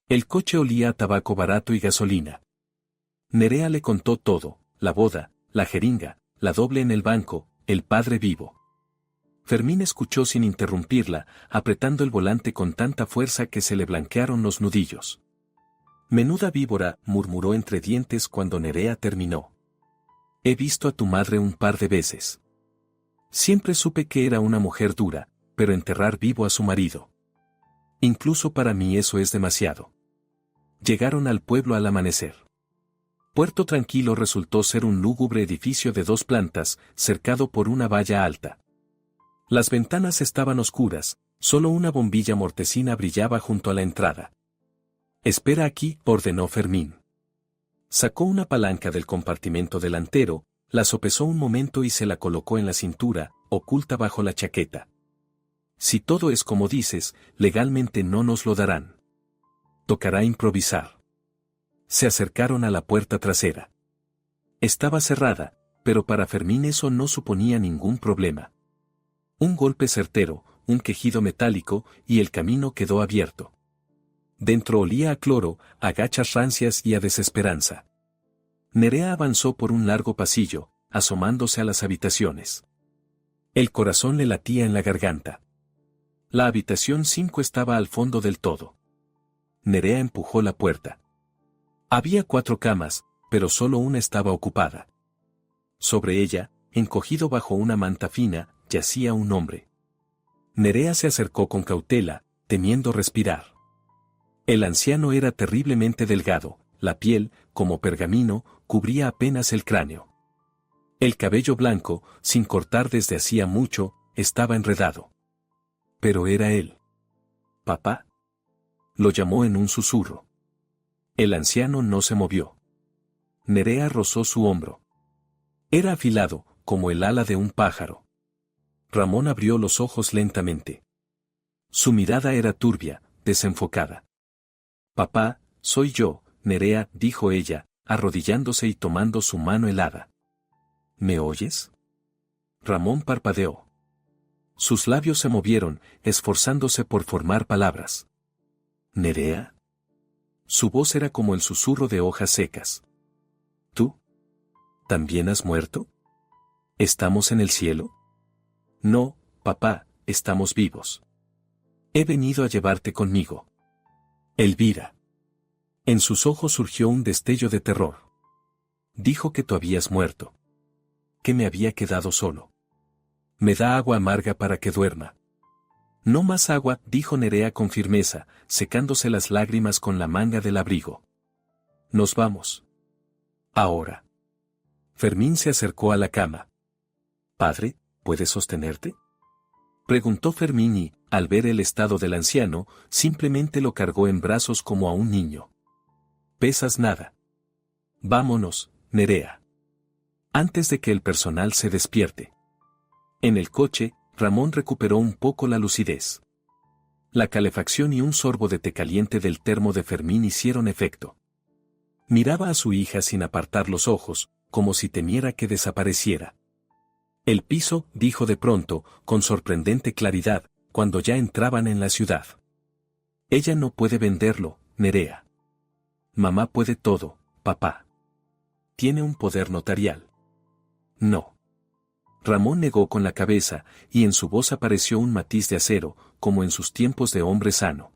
El coche olía a tabaco barato y gasolina. Nerea le contó todo, la boda, la jeringa, la doble en el banco, el padre vivo. Fermín escuchó sin interrumpirla, apretando el volante con tanta fuerza que se le blanquearon los nudillos. Menuda víbora, murmuró entre dientes cuando Nerea terminó. He visto a tu madre un par de veces. Siempre supe que era una mujer dura, pero enterrar vivo a su marido. Incluso para mí eso es demasiado. Llegaron al pueblo al amanecer. Puerto Tranquilo resultó ser un lúgubre edificio de 2 plantas, cercado por una valla alta. Las ventanas estaban oscuras, solo una bombilla mortecina brillaba junto a la entrada. Espera aquí, ordenó Fermín. Sacó una palanca del compartimento delantero, la sopesó un momento y se la colocó en la cintura, oculta bajo la chaqueta. Si todo es como dices, legalmente no nos lo darán. Tocará improvisar. Se acercaron a la puerta trasera. Estaba cerrada, pero para Fermín eso no suponía ningún problema. Un golpe certero, un quejido metálico, y el camino quedó abierto. Dentro olía a cloro, a gachas rancias y a desesperanza. Nerea avanzó por un largo pasillo, asomándose a las habitaciones. El corazón le latía en la garganta. La habitación 5 estaba al fondo del todo. Nerea empujó la puerta. Había 4 camas, pero solo una estaba ocupada. Sobre ella, encogido bajo una manta fina, yacía un hombre. Nerea se acercó con cautela, temiendo respirar. El anciano era terriblemente delgado, la piel, como pergamino, cubría apenas el cráneo. El cabello blanco, sin cortar desde hacía mucho, estaba enredado. Pero era él. «¿Papá?», lo llamó en un susurro. El anciano no se movió. Nerea rozó su hombro. Era afilado, como el ala de un pájaro. Ramón abrió los ojos lentamente. Su mirada era turbia, desenfocada. «Papá, soy yo, Nerea», dijo ella, arrodillándose y tomando su mano helada. «¿Me oyes?». Ramón parpadeó. Sus labios se movieron, esforzándose por formar palabras. «¿Nerea?». Su voz era como el susurro de hojas secas. «¿Tú? ¿También has muerto? ¿Estamos en el cielo?». «No, papá, estamos vivos. He venido a llevarte conmigo». «Elvira». En sus ojos surgió un destello de terror. «Dijo que tú habías muerto. Que me había quedado solo. Me da agua amarga para que duerma». «No más agua», dijo Nerea con firmeza, secándose las lágrimas con la manga del abrigo. «Nos vamos. Ahora». Fermín se acercó a la cama. «Padre, ¿puedes sostenerte?», preguntó Fermín y, al ver el estado del anciano, simplemente lo cargó en brazos como a un niño. «Pesas nada. Vámonos, Nerea. Antes de que el personal se despierte». En el coche, Ramón recuperó un poco la lucidez. La calefacción y un sorbo de té caliente del termo de Fermín hicieron efecto. Miraba a su hija sin apartar los ojos, como si temiera que desapareciera. «El piso», dijo de pronto, con sorprendente claridad, cuando ya entraban en la ciudad. «Ella no puede venderlo, Nerea. Mamá puede todo, papá. Tiene un poder notarial». «No». Ramón negó con la cabeza, y en su voz apareció un matiz de acero, como en sus tiempos de hombre sano.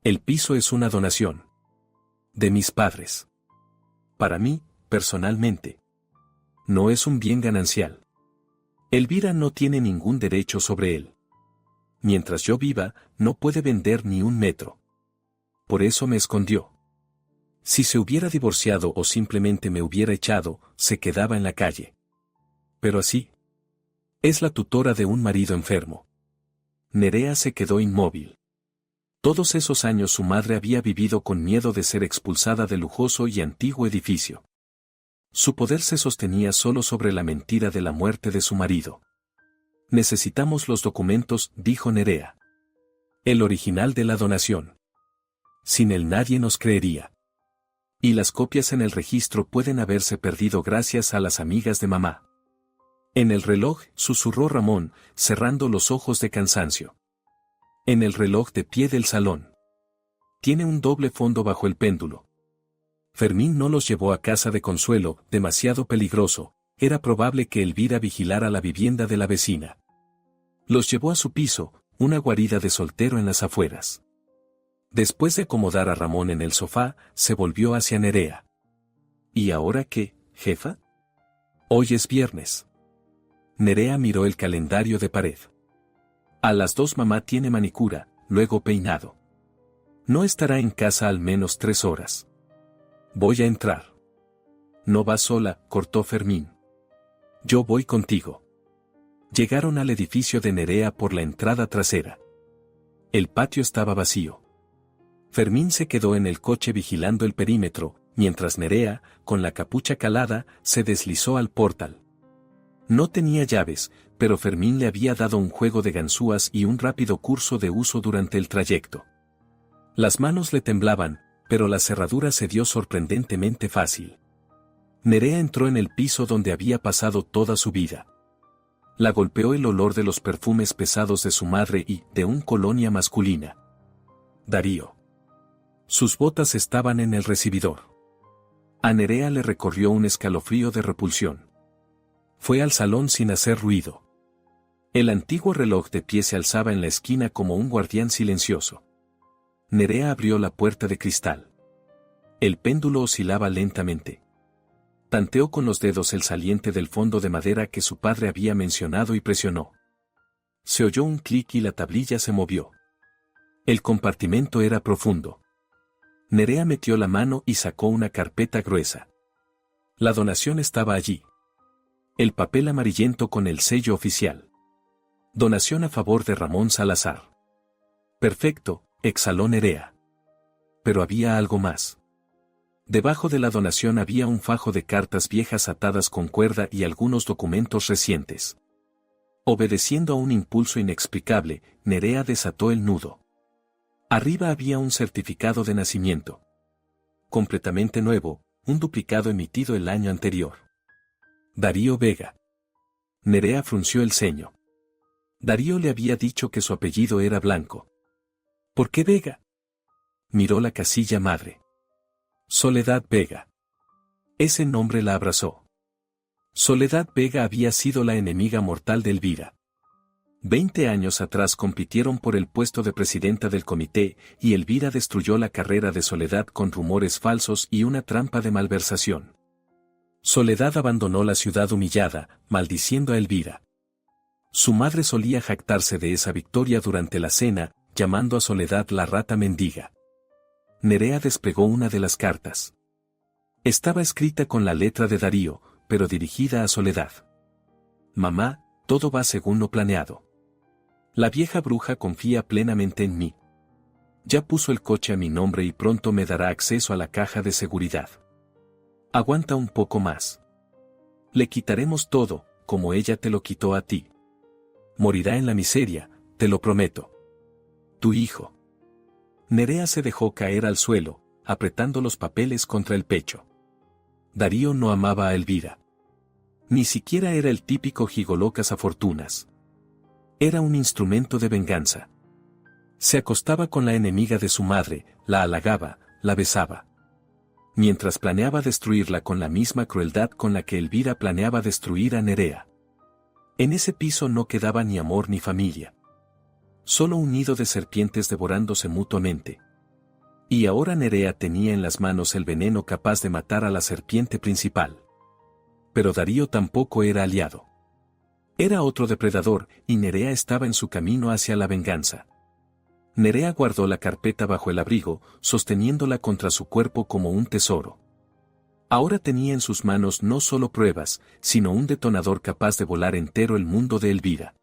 «El piso es una donación. De mis padres. Para mí, personalmente. No es un bien ganancial. Elvira no tiene ningún derecho sobre él. Mientras yo viva, no puede vender ni un metro. por eso me escondió. Si se hubiera divorciado o simplemente me hubiera echado, se quedaba en la calle. Pero así. Es la tutora de un marido enfermo. Nerea se quedó inmóvil. Todos esos años su madre había vivido con miedo de ser expulsada del lujoso y antiguo edificio. Su poder se sostenía solo sobre la mentira de la muerte de su marido. Necesitamos los documentos, dijo Nerea. El original de la donación. Sin él nadie nos creería. Y las copias en el registro pueden haberse perdido gracias a las amigas de mamá. En el reloj, susurró Ramón, cerrando los ojos de cansancio. En el reloj de pie del salón. Tiene un doble fondo bajo el péndulo. Fermín no los llevó a casa de Consuelo, demasiado peligroso, era probable que Elvira vigilara la vivienda de la vecina. Los llevó a su piso, una guarida de soltero en las afueras. Después de acomodar a Ramón en el sofá, se volvió hacia Nerea. ¿Y ahora qué, jefa? Hoy es viernes. Nerea miró el calendario de pared. A las 2 mamá tiene manicura, luego peinado. No estará en casa al menos 3 horas. Voy a entrar. No vas sola, cortó Fermín. Yo voy contigo. Llegaron al edificio de Nerea por la entrada trasera. El patio estaba vacío. Fermín se quedó en el coche vigilando el perímetro, mientras Nerea, con la capucha calada, se deslizó al portal. No tenía llaves, pero Fermín le había dado un juego de ganzúas y un rápido curso de uso durante el trayecto. Las manos le temblaban, pero la cerradura se dio sorprendentemente fácil. Nerea entró en el piso donde había pasado toda su vida. La golpeó el olor de los perfumes pesados de su madre y de un colonia masculina. Darío. Sus botas estaban en el recibidor. A Nerea le recorrió un escalofrío de repulsión. Fue al salón sin hacer ruido. El antiguo reloj de pie se alzaba en la esquina como un guardián silencioso. Nerea abrió la puerta de cristal. El péndulo oscilaba lentamente. Tanteó con los dedos el saliente del fondo de madera que su padre había mencionado y presionó. Se oyó un clic y la tablilla se movió. El compartimento era profundo. Nerea metió la mano y sacó una carpeta gruesa. La donación estaba allí. El papel amarillento con el sello oficial. Donación a favor de Ramón Salazar. Perfecto, exhaló Nerea. Pero había algo más. Debajo de la donación había un fajo de cartas viejas atadas con cuerda y algunos documentos recientes. Obedeciendo a un impulso inexplicable, Nerea desató el nudo. Arriba había un certificado de nacimiento. Completamente nuevo, un duplicado emitido el año anterior. Darío Vega. Nerea frunció el ceño. Darío le había dicho que su apellido era Blanco. ¿Por qué Vega? Miró la casilla madre. Soledad Vega. Ese nombre la abrazó. Soledad Vega había sido la enemiga mortal de Elvira. 20 años atrás compitieron por el puesto de presidenta del comité y Elvira destruyó la carrera de Soledad con rumores falsos y una trampa de malversación. Soledad abandonó la ciudad humillada, maldiciendo a Elvira. Su madre solía jactarse de esa victoria durante la cena, llamando a Soledad la rata mendiga. Nerea desplegó una de las cartas. Estaba escrita con la letra de Darío, pero dirigida a Soledad. Mamá, todo va según lo planeado. La vieja bruja confía plenamente en mí. Ya puso el coche a mi nombre y pronto me dará acceso a la caja de seguridad. Aguanta un poco más. Le quitaremos todo, como ella te lo quitó a ti. Morirá en la miseria, te lo prometo. Tu hijo. Nerea se dejó caer al suelo, apretando los papeles contra el pecho. Darío no amaba a Elvira. Ni siquiera era el típico gigoló cazafortunas. Era un instrumento de venganza. Se acostaba con la enemiga de su madre, la halagaba, la besaba. Mientras planeaba destruirla con la misma crueldad con la que Elvira planeaba destruir a Nerea. En ese piso no quedaba ni amor ni familia. Solo un nido de serpientes devorándose mutuamente. Y ahora Nerea tenía en las manos el veneno capaz de matar a la serpiente principal. Pero Darío tampoco era aliado. Era otro depredador, y Nerea estaba en su camino hacia la venganza. Nerea guardó la carpeta bajo el abrigo, sosteniéndola contra su cuerpo como un tesoro. Ahora tenía en sus manos no solo pruebas, sino un detonador capaz de volar entero el mundo de Elvira.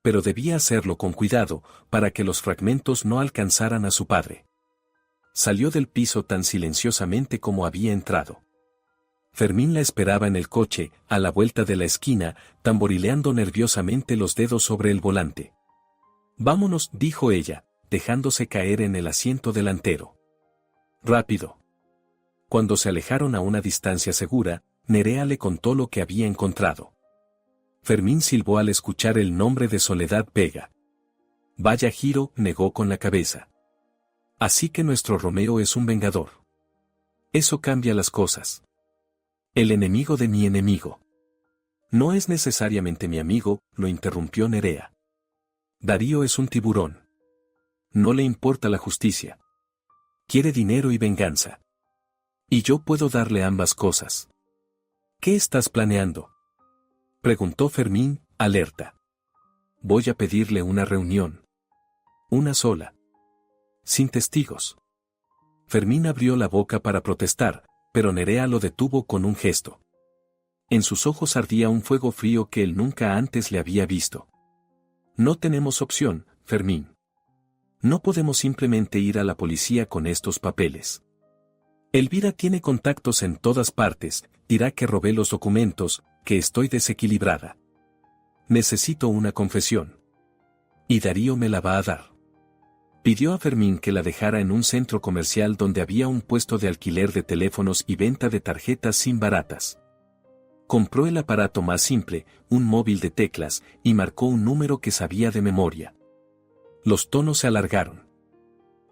Pero debía hacerlo con cuidado, para que los fragmentos no alcanzaran a su padre. Salió del piso tan silenciosamente como había entrado. Fermín la esperaba en el coche, a la vuelta de la esquina, tamborileando nerviosamente los dedos sobre el volante. «Vámonos», dijo ella, dejándose caer en el asiento delantero. «Rápido». Cuando se alejaron a una distancia segura, Nerea le contó lo que había encontrado. Fermín silbó al escuchar el nombre de Soledad Vega. «Vaya giro», negó con la cabeza. «Así que nuestro Romeo es un vengador. Eso cambia las cosas. El enemigo de mi enemigo». «No es necesariamente mi amigo», lo interrumpió Nerea. «Darío es un tiburón. No le importa la justicia. Quiere dinero y venganza. Y yo puedo darle ambas cosas». «¿Qué estás planeando?», preguntó Fermín, alerta. «Voy a pedirle una reunión. Una sola. Sin testigos». Fermín abrió la boca para protestar, pero Nerea lo detuvo con un gesto. En sus ojos ardía un fuego frío que él nunca antes le había visto. «No tenemos opción, Fermín. No podemos simplemente ir a la policía con estos papeles. Elvira tiene contactos en todas partes, dirá que robé los documentos, que estoy desequilibrada. Necesito una confesión. Y Darío me la va a dar». Pidió a Fermín que la dejara en un centro comercial donde había un puesto de alquiler de teléfonos y venta de tarjetas SIM baratas. Compró el aparato más simple, un móvil de teclas, y marcó un número que sabía de memoria. Los tonos se alargaron.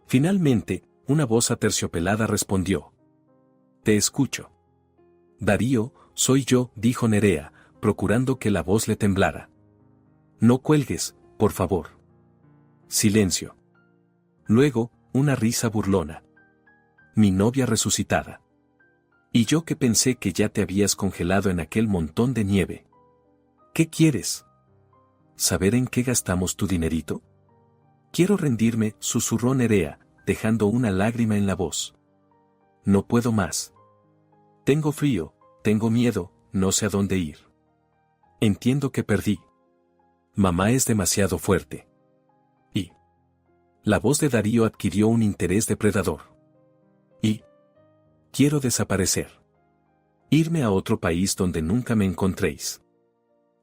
Finalmente, una voz aterciopelada respondió. «Te escucho». «Darío, soy yo», dijo Nerea, procurando que la voz le temblara. «No cuelgues, por favor». Silencio. Luego, una risa burlona. «Mi novia resucitada. Y yo que pensé que ya te habías congelado en aquel montón de nieve. ¿Qué quieres? ¿Saber en qué gastamos tu dinerito?». «Quiero rendirme», susurró Nerea, dejando una lágrima en la voz. «No puedo más. Tengo frío, tengo miedo, no sé a dónde ir. Entiendo que perdí. Mamá es demasiado fuerte». Y la voz de Darío adquirió un interés depredador. «Y quiero desaparecer. Irme a otro país donde nunca me encontréis.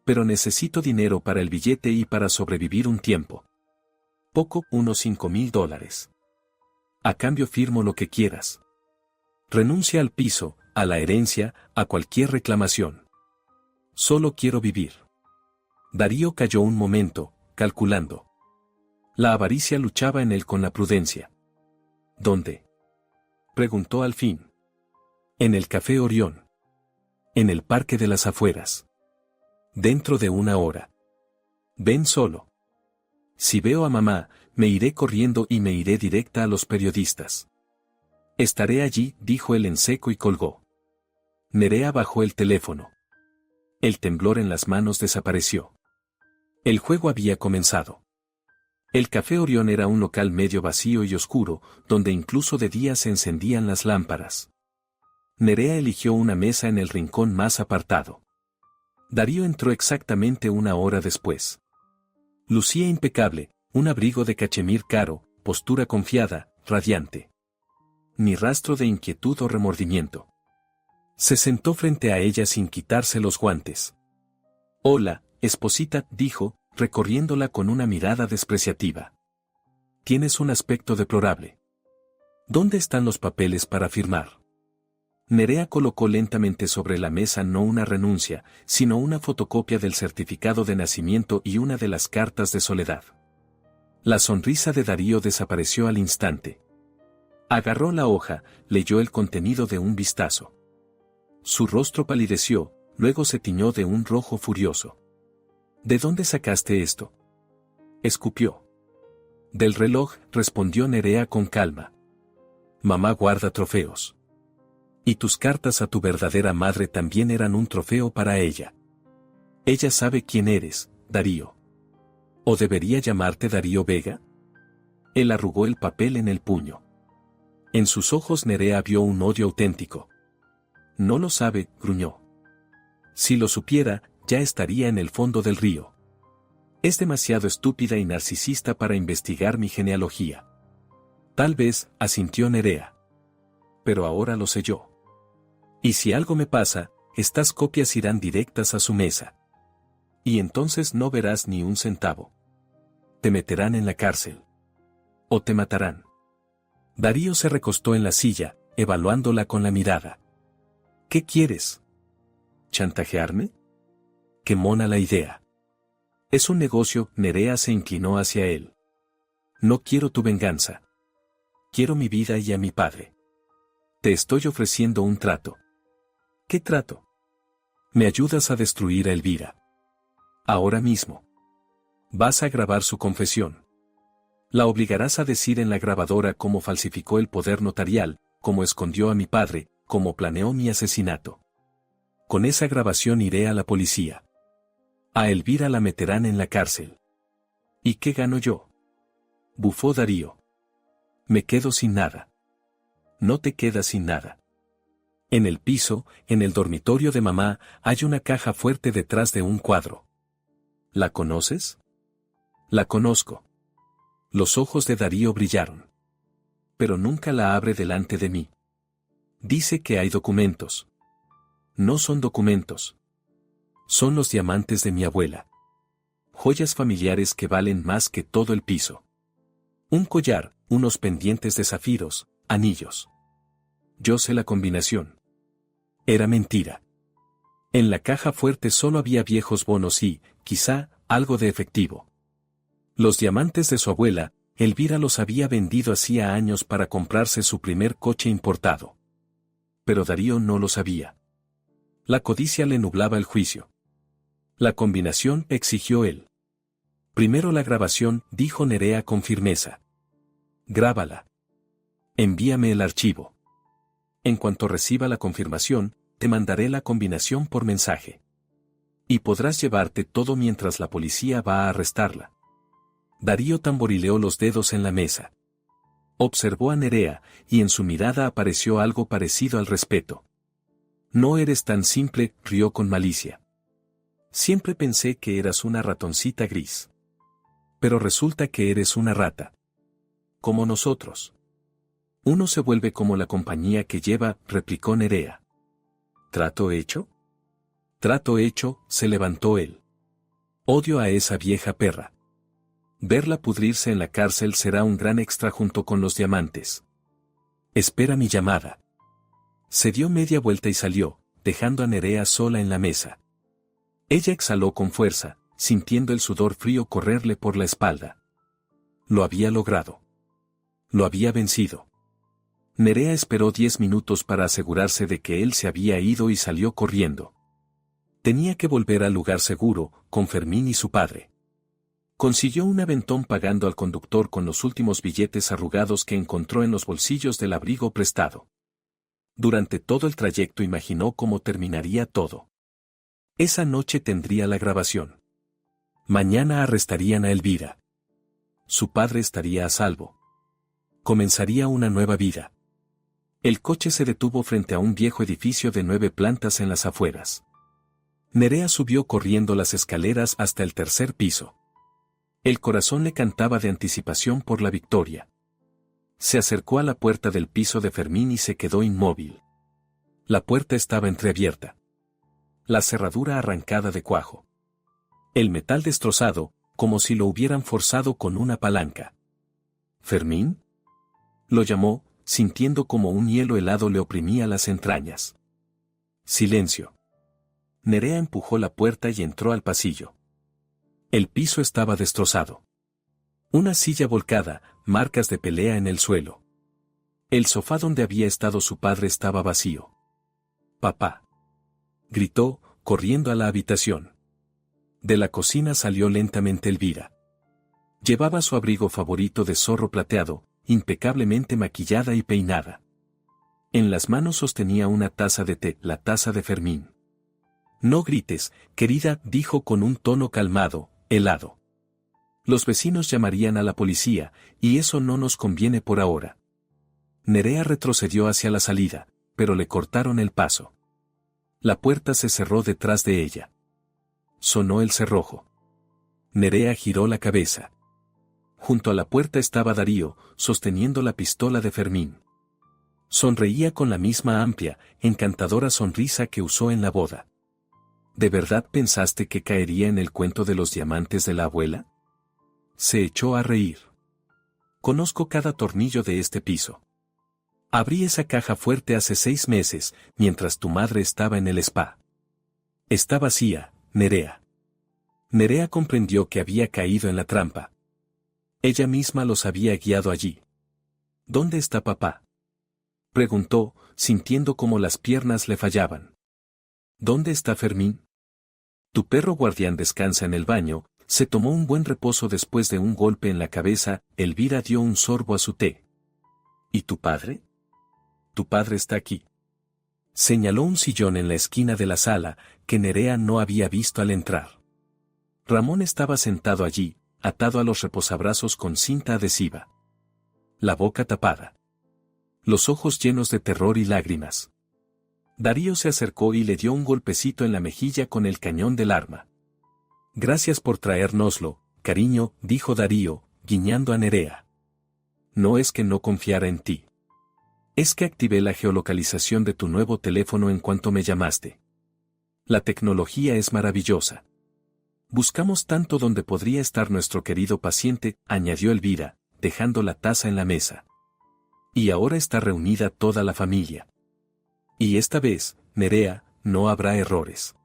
Pero necesito dinero para el billete y para sobrevivir un tiempo. Poco, unos $5,000. A cambio firmo lo que quieras. Renuncia al piso, a la herencia, a cualquier reclamación. Solo quiero vivir». Darío calló un momento, calculando. La avaricia luchaba en él con la prudencia. «¿Dónde?», preguntó al fin. «En el Café Orión. En el Parque de las Afueras. Dentro de 1 hora. Ven solo. Si veo a mamá, me iré corriendo y me iré directa a los periodistas». «Estaré allí», dijo él en seco y colgó. Nerea bajó el teléfono. El temblor en las manos desapareció. El juego había comenzado. El Café Orión era un local medio vacío y oscuro, donde incluso de día se encendían las lámparas. Nerea eligió una mesa en el rincón más apartado. Darío entró exactamente 1 hora después. Lucía impecable, un abrigo de cachemir caro, postura confiada, radiante. Ni rastro de inquietud o remordimiento. Se sentó frente a ella sin quitarse los guantes. «Hola, esposita», dijo, recorriéndola con una mirada despreciativa. «Tienes un aspecto deplorable. ¿Dónde están los papeles para firmar?». Nerea colocó lentamente sobre la mesa no una renuncia, sino una fotocopia del certificado de nacimiento y una de las cartas de Soledad. La sonrisa de Darío desapareció al instante. Agarró la hoja, leyó el contenido de un vistazo. Su rostro palideció, luego se tiñó de un rojo furioso. «¿De dónde sacaste esto?», escupió. «Del reloj», respondió Nerea con calma. «Mamá guarda trofeos. Y tus cartas a tu verdadera madre también eran un trofeo para ella. Ella sabe quién eres, Darío. ¿O debería llamarte Darío Vega?». Él arrugó el papel en el puño. En sus ojos Nerea vio un odio auténtico. No lo sabe, gruñó. Si lo supiera, ya estaría en el fondo del río. Es demasiado estúpida y narcisista para investigar mi genealogía. Tal vez, asintió Nerea. Pero ahora lo sé yo. Y si algo me pasa, estas copias irán directas a su mesa. Y entonces no verás ni un centavo. Te meterán en la cárcel. O te matarán. Darío se recostó en la silla, evaluándola con la mirada. ¿Qué quieres? ¿Chantajearme? Qué mona la idea. Es un negocio. Nerea se inclinó hacia él. No quiero tu venganza. Quiero mi vida y a mi padre. Te estoy ofreciendo un trato. ¿Qué trato? Me ayudas a destruir a Elvira. Ahora mismo. Vas a grabar su confesión. La obligarás a decir en la grabadora cómo falsificó el poder notarial, cómo escondió a mi padre, cómo planeó mi asesinato. Con esa grabación iré a la policía. A Elvira la meterán en la cárcel. ¿Y qué gano yo? Bufó Darío. Me quedo sin nada. No te quedas sin nada. En el piso, en el dormitorio de mamá, hay una caja fuerte detrás de un cuadro. ¿La conoces? La conozco. Los ojos de Darío brillaron. Pero nunca la abre delante de mí. Dice que hay documentos. No son documentos. Son los diamantes de mi abuela. Joyas familiares que valen más que todo el piso. Un collar, unos pendientes de zafiros, anillos. Yo sé la combinación. Era mentira. En la caja fuerte solo había viejos bonos y, quizá, algo de efectivo. Los diamantes de su abuela, Elvira los había vendido hacía años para comprarse su primer coche importado. Pero Darío no lo sabía. La codicia le nublaba el juicio. La combinación, exigió él. Primero la grabación, dijo Nerea con firmeza. Grábala. Envíame el archivo. En cuanto reciba la confirmación, te mandaré la combinación por mensaje. Y podrás llevarte todo mientras la policía va a arrestarla. Darío tamborileó los dedos en la mesa. Observó a Nerea, y en su mirada apareció algo parecido al respeto. No eres tan simple, rió con malicia. Siempre pensé que eras una ratoncita gris. Pero resulta que eres una rata. Como nosotros. Uno se vuelve como la compañía que lleva, replicó Nerea. ¿Trato hecho? Trato hecho, se levantó él. Odio a esa vieja perra. Verla pudrirse en la cárcel será un gran extra junto con los diamantes. Espera mi llamada. Se dio media vuelta y salió, dejando a Nerea sola en la mesa. Ella exhaló con fuerza, sintiendo el sudor frío correrle por la espalda. Lo había logrado. Lo había vencido. Nerea esperó 10 minutos para asegurarse de que él se había ido y salió corriendo. Tenía que volver al lugar seguro, con Fermín y su padre. Consiguió un aventón pagando al conductor con los últimos billetes arrugados que encontró en los bolsillos del abrigo prestado. Durante todo el trayecto imaginó cómo terminaría todo. Esa noche tendría la grabación. Mañana arrestarían a Elvira. Su padre estaría a salvo. Comenzaría una nueva vida. El coche se detuvo frente a un viejo edificio de 9 plantas en las afueras. Nerea subió corriendo las escaleras hasta el 3er piso. El corazón le cantaba de anticipación por la victoria. Se acercó a la puerta del piso de Fermín y se quedó inmóvil. La puerta estaba entreabierta. La cerradura arrancada de cuajo. El metal destrozado, como si lo hubieran forzado con una palanca. ¿Fermín? Lo llamó, sintiendo como un hielo helado le oprimía las entrañas. Silencio. Nerea empujó la puerta y entró al pasillo. El piso estaba destrozado. Una silla volcada, marcas de pelea en el suelo. El sofá donde había estado su padre estaba vacío. «Papá», gritó, corriendo a la habitación. De la cocina salió lentamente Elvira. Llevaba su abrigo favorito de zorro plateado, impecablemente maquillada y peinada. En las manos sostenía una taza de té, la taza de Fermín. «No grites, querida», dijo con un tono calmado, helado. Los vecinos llamarían a la policía, y eso no nos conviene por ahora. Nerea retrocedió hacia la salida, pero le cortaron el paso. La puerta se cerró detrás de ella. Sonó el cerrojo. Nerea giró la cabeza. Junto a la puerta estaba Darío, sosteniendo la pistola de Fermín. Sonreía con la misma amplia, encantadora sonrisa que usó en la boda. ¿De verdad pensaste que caería en el cuento de los diamantes de la abuela? Se echó a reír. Conozco cada tornillo de este piso. Abrí esa caja fuerte hace 6 meses, mientras tu madre estaba en el spa. Está vacía, Nerea. Nerea comprendió que había caído en la trampa. Ella misma los había guiado allí. ¿Dónde está papá?, preguntó, sintiendo cómo las piernas le fallaban. ¿Dónde está Fermín? Tu perro guardián descansa en el baño. Se tomó un buen reposo después de un golpe en la cabeza. Elvira dio un sorbo a su té. ¿Y tu padre? Tu padre está aquí. Señaló un sillón en la esquina de la sala, que Nerea no había visto al entrar. Ramón estaba sentado allí, atado a los reposabrazos con cinta adhesiva. La boca tapada. Los ojos llenos de terror y lágrimas. Darío se acercó y le dio un golpecito en la mejilla con el cañón del arma. Gracias por traérnoslo, cariño, dijo Darío, guiñando a Nerea. No es que no confiara en ti. Es que activé la geolocalización de tu nuevo teléfono en cuanto me llamaste. La tecnología es maravillosa. Buscamos tanto donde podría estar nuestro querido paciente, añadió Elvira, dejando la taza en la mesa. Y ahora está reunida toda la familia. Y esta vez, Nerea, no habrá errores.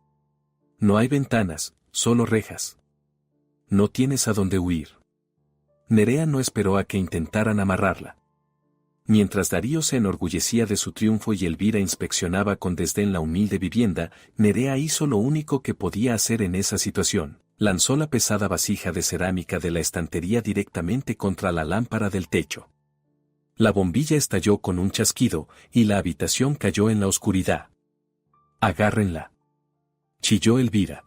No hay ventanas, solo rejas. No tienes a dónde huir. Nerea no esperó a que intentaran amarrarla. Mientras Darío se enorgullecía de su triunfo y Elvira inspeccionaba con desdén la humilde vivienda, Nerea hizo lo único que podía hacer en esa situación. Lanzó la pesada vasija de cerámica de la estantería directamente contra la lámpara del techo. La bombilla estalló con un chasquido, y la habitación cayó en la oscuridad. «Agárrenla», chilló Elvira.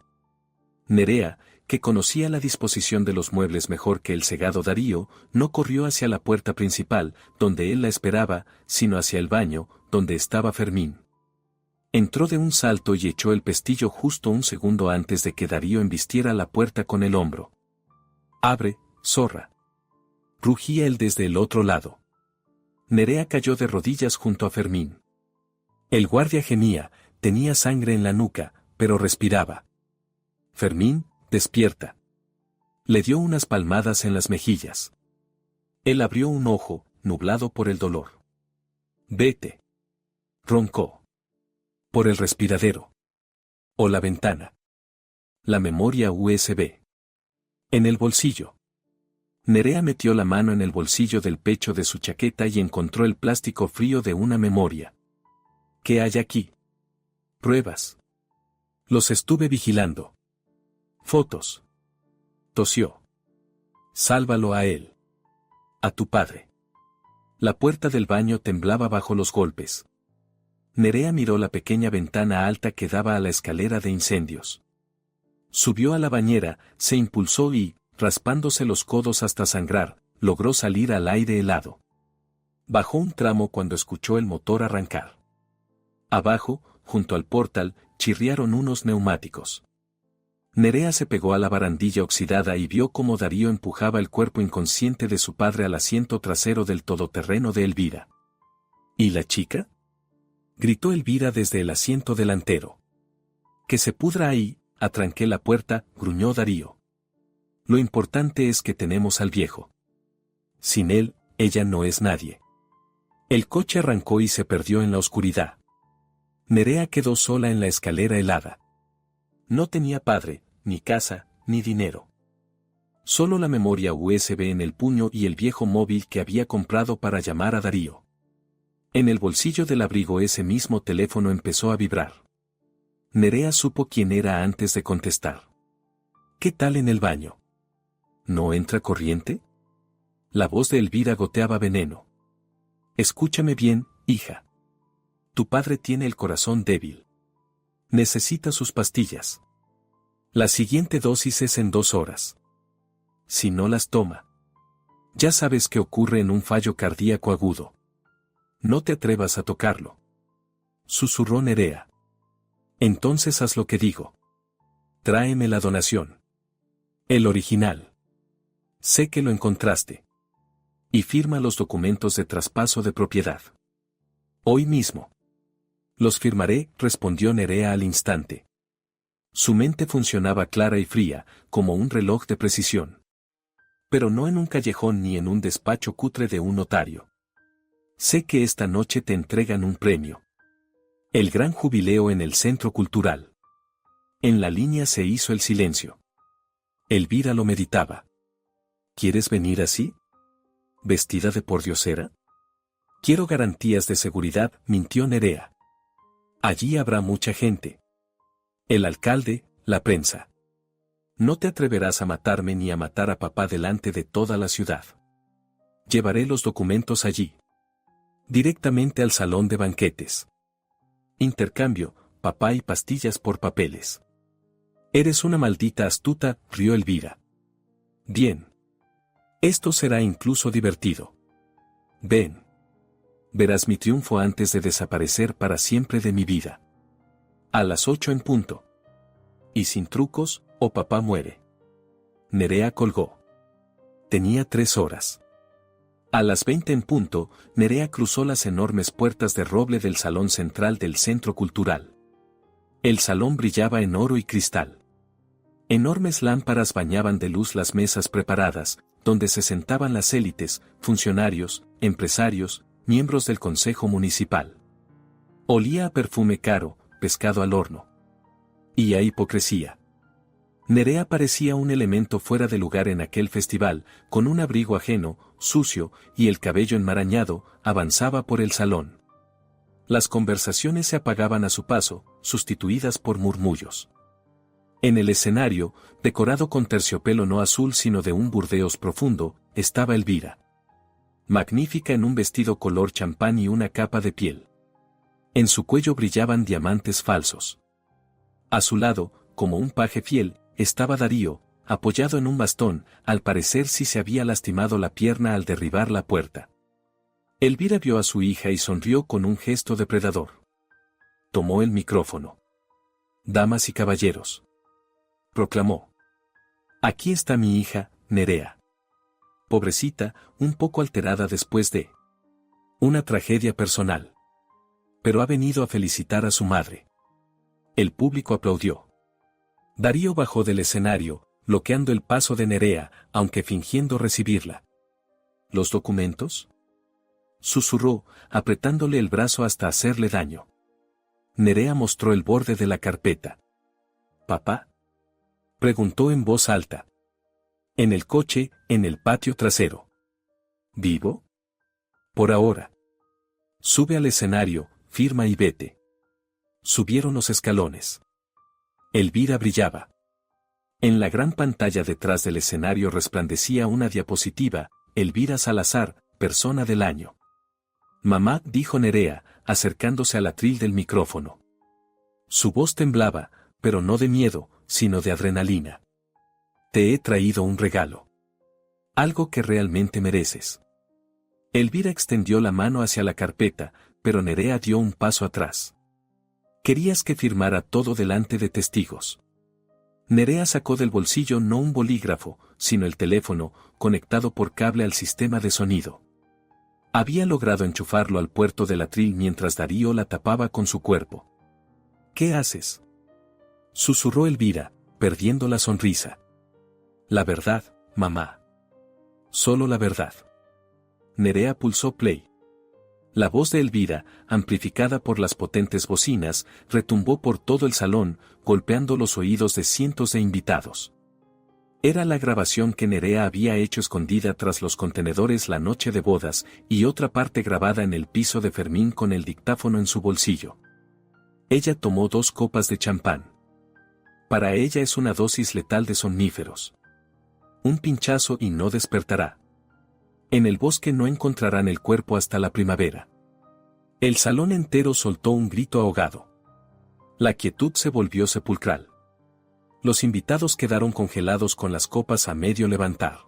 Nerea, que conocía la disposición de los muebles mejor que el cegado Darío, no corrió hacia la puerta principal, donde él la esperaba, sino hacia el baño, donde estaba Fermín. Entró de un salto y echó el pestillo justo un segundo antes de que Darío embistiera la puerta con el hombro. «Abre, zorra», rugía él desde el otro lado. Nerea cayó de rodillas junto a Fermín. El guardia gemía, tenía sangre en la nuca, pero respiraba. «Fermín, despierta». Le dio unas palmadas en las mejillas. Él abrió un ojo, nublado por el dolor. «Vete», roncó. «Por el respiradero. O la ventana». La memoria USB. En el bolsillo. Nerea metió la mano en el bolsillo del pecho de su chaqueta y encontró el plástico frío de una memoria. ¿Qué hay aquí? Pruebas. Los estuve vigilando. Fotos. Tosió. Sálvalo a él. A tu padre. La puerta del baño temblaba bajo los golpes. Nerea miró la pequeña ventana alta que daba a la escalera de incendios. Subió a la bañera, se impulsó y, raspándose los codos hasta sangrar, logró salir al aire helado. Bajó un tramo cuando escuchó el motor arrancar. Abajo, junto al portal, chirriaron unos neumáticos. Nerea se pegó a la barandilla oxidada y vio cómo Darío empujaba el cuerpo inconsciente de su padre al asiento trasero del todoterreno de Elvira. ¿Y la chica?, gritó Elvira desde el asiento delantero. «Que se pudra ahí», atranqué la puerta, gruñó Darío. «Lo importante es que tenemos al viejo. Sin él, ella no es nadie». El coche arrancó y se perdió en la oscuridad. Nerea quedó sola en la escalera helada. No tenía padre, ni casa, ni dinero. Solo la memoria USB en el puño y el viejo móvil que había comprado para llamar a Darío. En el bolsillo del abrigo ese mismo teléfono empezó a vibrar. Nerea supo quién era antes de contestar. «¿Qué tal en el baño? ¿No entra corriente?» La voz de Elvira goteaba veneno. «Escúchame bien, hija. Tu padre tiene el corazón débil. Necesita sus pastillas. La siguiente dosis es en 2 horas. si no las toma. Ya sabes qué ocurre en un fallo cardíaco agudo. No te atrevas a tocarlo. Susurró Nerea. Entonces haz lo que digo. Tráeme la donación. El original. Sé que lo encontraste. Y firma los documentos de traspaso de propiedad. Hoy mismo. Los firmaré, respondió Nerea al instante. Su mente funcionaba clara y fría, como un reloj de precisión. Pero no en un callejón ni en un despacho cutre de un notario. Sé que esta noche te entregan un premio. El gran jubileo en el Centro Cultural. En la línea se hizo el silencio. Elvira lo meditaba. ¿Quieres venir así? ¿Vestida de pordiosera? Quiero garantías de seguridad, mintió Nerea. Allí habrá mucha gente. El alcalde, la prensa. No te atreverás a matarme ni a matar a papá delante de toda la ciudad. Llevaré los documentos allí. Directamente al salón de banquetes. Intercambio, papá y pastillas por papeles. Eres una maldita astuta, rió Elvira. Bien. Esto será incluso divertido. Ven. Verás mi triunfo antes de desaparecer para siempre de mi vida. A las 8 en punto. Y sin trucos, o papá muere. Nerea colgó. Tenía 3 horas. A las 20 en punto, Nerea cruzó las enormes puertas de roble del salón central del Centro Cultural. El salón brillaba en oro y cristal. Enormes lámparas bañaban de luz las mesas preparadas, donde se sentaban las élites, funcionarios, empresarios, miembros del Consejo Municipal. Olía a perfume caro, pescado al horno. Y a hipocresía. Nerea parecía un elemento fuera de lugar en aquel festival, con un abrigo ajeno, sucio, y el cabello enmarañado, avanzaba por el salón. Las conversaciones se apagaban a su paso, sustituidas por murmullos. En el escenario, decorado con terciopelo no azul sino de un burdeos profundo, estaba Elvira. Magnífica en un vestido color champán y una capa de piel. En su cuello brillaban diamantes falsos. A su lado, como un paje fiel, estaba Darío, apoyado en un bastón, al parecer sí se había lastimado la pierna al derribar la puerta. Elvira vio a su hija y sonrió con un gesto depredador. Tomó el micrófono. Damas y caballeros. Proclamó. Aquí está mi hija, Nerea. Pobrecita, un poco alterada después de una tragedia personal. Pero ha venido a felicitar a su madre. El público aplaudió. Darío bajó del escenario, bloqueando el paso de Nerea, aunque fingiendo recibirla. ¿Los documentos? Susurró, apretándole el brazo hasta hacerle daño. Nerea mostró el borde de la carpeta. ¿Papá? Preguntó en voz alta. En el coche, en el patio trasero. ¿Vivo? Por ahora. Sube al escenario, firma y vete. Subieron los escalones. Elvira brillaba. En la gran pantalla detrás del escenario resplandecía una diapositiva, Elvira Salazar, persona del año. Mamá, dijo Nerea, acercándose al atril del micrófono. Su voz temblaba, pero no de miedo, sino de adrenalina. Te he traído un regalo. Algo que realmente mereces. Elvira extendió la mano hacia la carpeta, pero Nerea dio un paso atrás. Querías que firmara todo delante de testigos. Nerea sacó del bolsillo no un bolígrafo, sino el teléfono, conectado por cable al sistema de sonido. Había logrado enchufarlo al puerto del atril mientras Darío la tapaba con su cuerpo. ¿Qué haces? Susurró Elvira, perdiendo la sonrisa. La verdad, mamá. Solo la verdad. Nerea pulsó play. La voz de Elvira, amplificada por las potentes bocinas, retumbó por todo el salón, golpeando los oídos de cientos de invitados. Era la grabación que Nerea había hecho escondida tras los contenedores la noche de bodas, y otra parte grabada en el piso de Fermín con el dictáfono en su bolsillo. Ella tomó 2 copas de champán. Para ella es una dosis letal de somníferos. Un pinchazo y no despertará. En el bosque no encontrarán el cuerpo hasta la primavera. El salón entero soltó un grito ahogado. La quietud se volvió sepulcral. Los invitados quedaron congelados con las copas a medio levantar.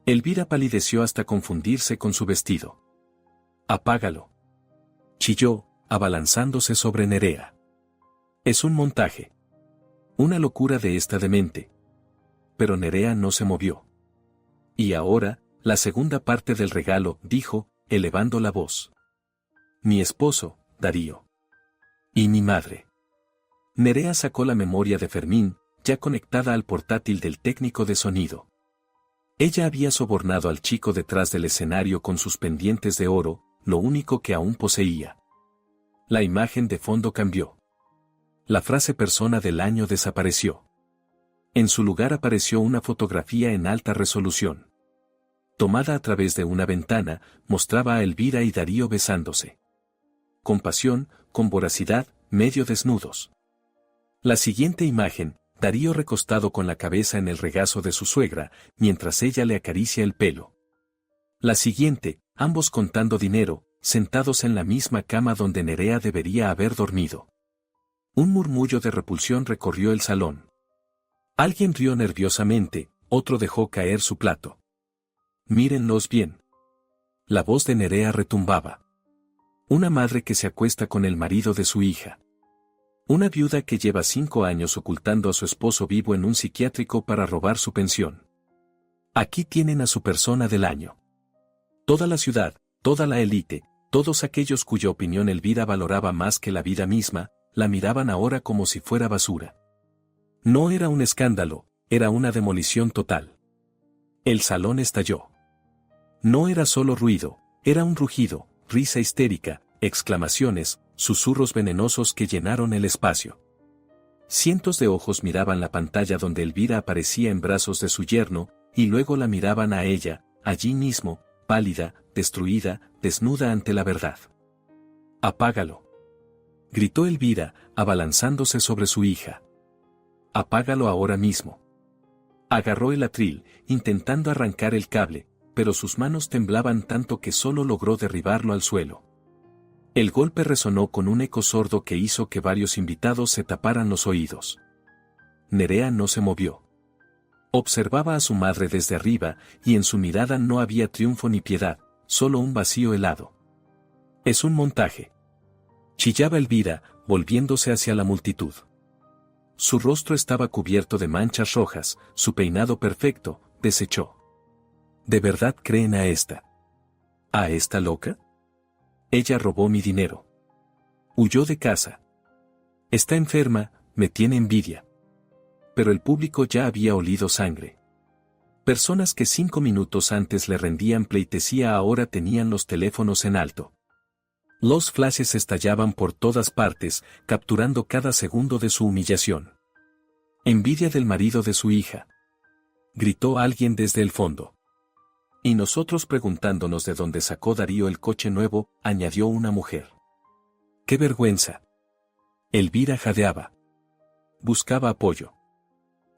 Elvira palideció hasta confundirse con su vestido. «Apágalo», chilló, abalanzándose sobre Nerea. «Es un montaje. Una locura de esta demente». Pero Nerea no se movió. «Y ahora, la segunda parte del regalo», dijo, elevando la voz. «Mi esposo, Darío. Y mi madre». Nerea sacó la memoria de Fermín, ya conectada al portátil del técnico de sonido. Ella había sobornado al chico detrás del escenario con sus pendientes de oro, lo único que aún poseía. La imagen de fondo cambió. La frase persona del año desapareció. En su lugar apareció una fotografía en alta resolución. Tomada a través de una ventana, mostraba a Elvira y Darío besándose. Con pasión, con voracidad, medio desnudos. La siguiente imagen, Darío recostado con la cabeza en el regazo de su suegra, mientras ella le acaricia el pelo. La siguiente, ambos contando dinero, sentados en la misma cama donde Nerea debería haber dormido. Un murmullo de repulsión recorrió el salón. Alguien rió nerviosamente, otro dejó caer su plato. «Mírenlos bien». La voz de Nerea retumbaba. Una madre que se acuesta con el marido de su hija. Una viuda que lleva 5 años ocultando a su esposo vivo en un psiquiátrico para robar su pensión. Aquí tienen a su persona del año. Toda la ciudad, toda la élite, todos aquellos cuya opinión Elvira valoraba más que la vida misma, la miraban ahora como si fuera basura. No era un escándalo, era una demolición total. El salón estalló. No era solo ruido, era un rugido, risa histérica, exclamaciones, susurros venenosos que llenaron el espacio. Cientos de ojos miraban la pantalla donde Elvira aparecía en brazos de su yerno, y luego la miraban a ella, allí mismo, pálida, destruida, desnuda ante la verdad. «Apágalo», gritó Elvira, abalanzándose sobre su hija. «Apágalo ahora mismo». Agarró el atril, intentando arrancar el cable, pero sus manos temblaban tanto que solo logró derribarlo al suelo. El golpe resonó con un eco sordo que hizo que varios invitados se taparan los oídos. Nerea no se movió. Observaba a su madre desde arriba, y en su mirada no había triunfo ni piedad, solo un vacío helado. «Es un montaje», chillaba Elvira, volviéndose hacia la multitud. Su rostro estaba cubierto de manchas rojas, su peinado perfecto, deshecho. ¿De verdad creen a esta? ¿A esta loca? Ella robó mi dinero. Huyó de casa. Está enferma, me tiene envidia. Pero el público ya había olido sangre. Personas que 5 minutos antes le rendían pleitesía ahora tenían los teléfonos en alto. Los flashes estallaban por todas partes, capturando cada segundo de su humillación. «Envidia del marido de su hija», gritó alguien desde el fondo. «Y nosotros preguntándonos de dónde sacó Darío el coche nuevo», añadió una mujer. «¡Qué vergüenza!». Elvira jadeaba. Buscaba apoyo.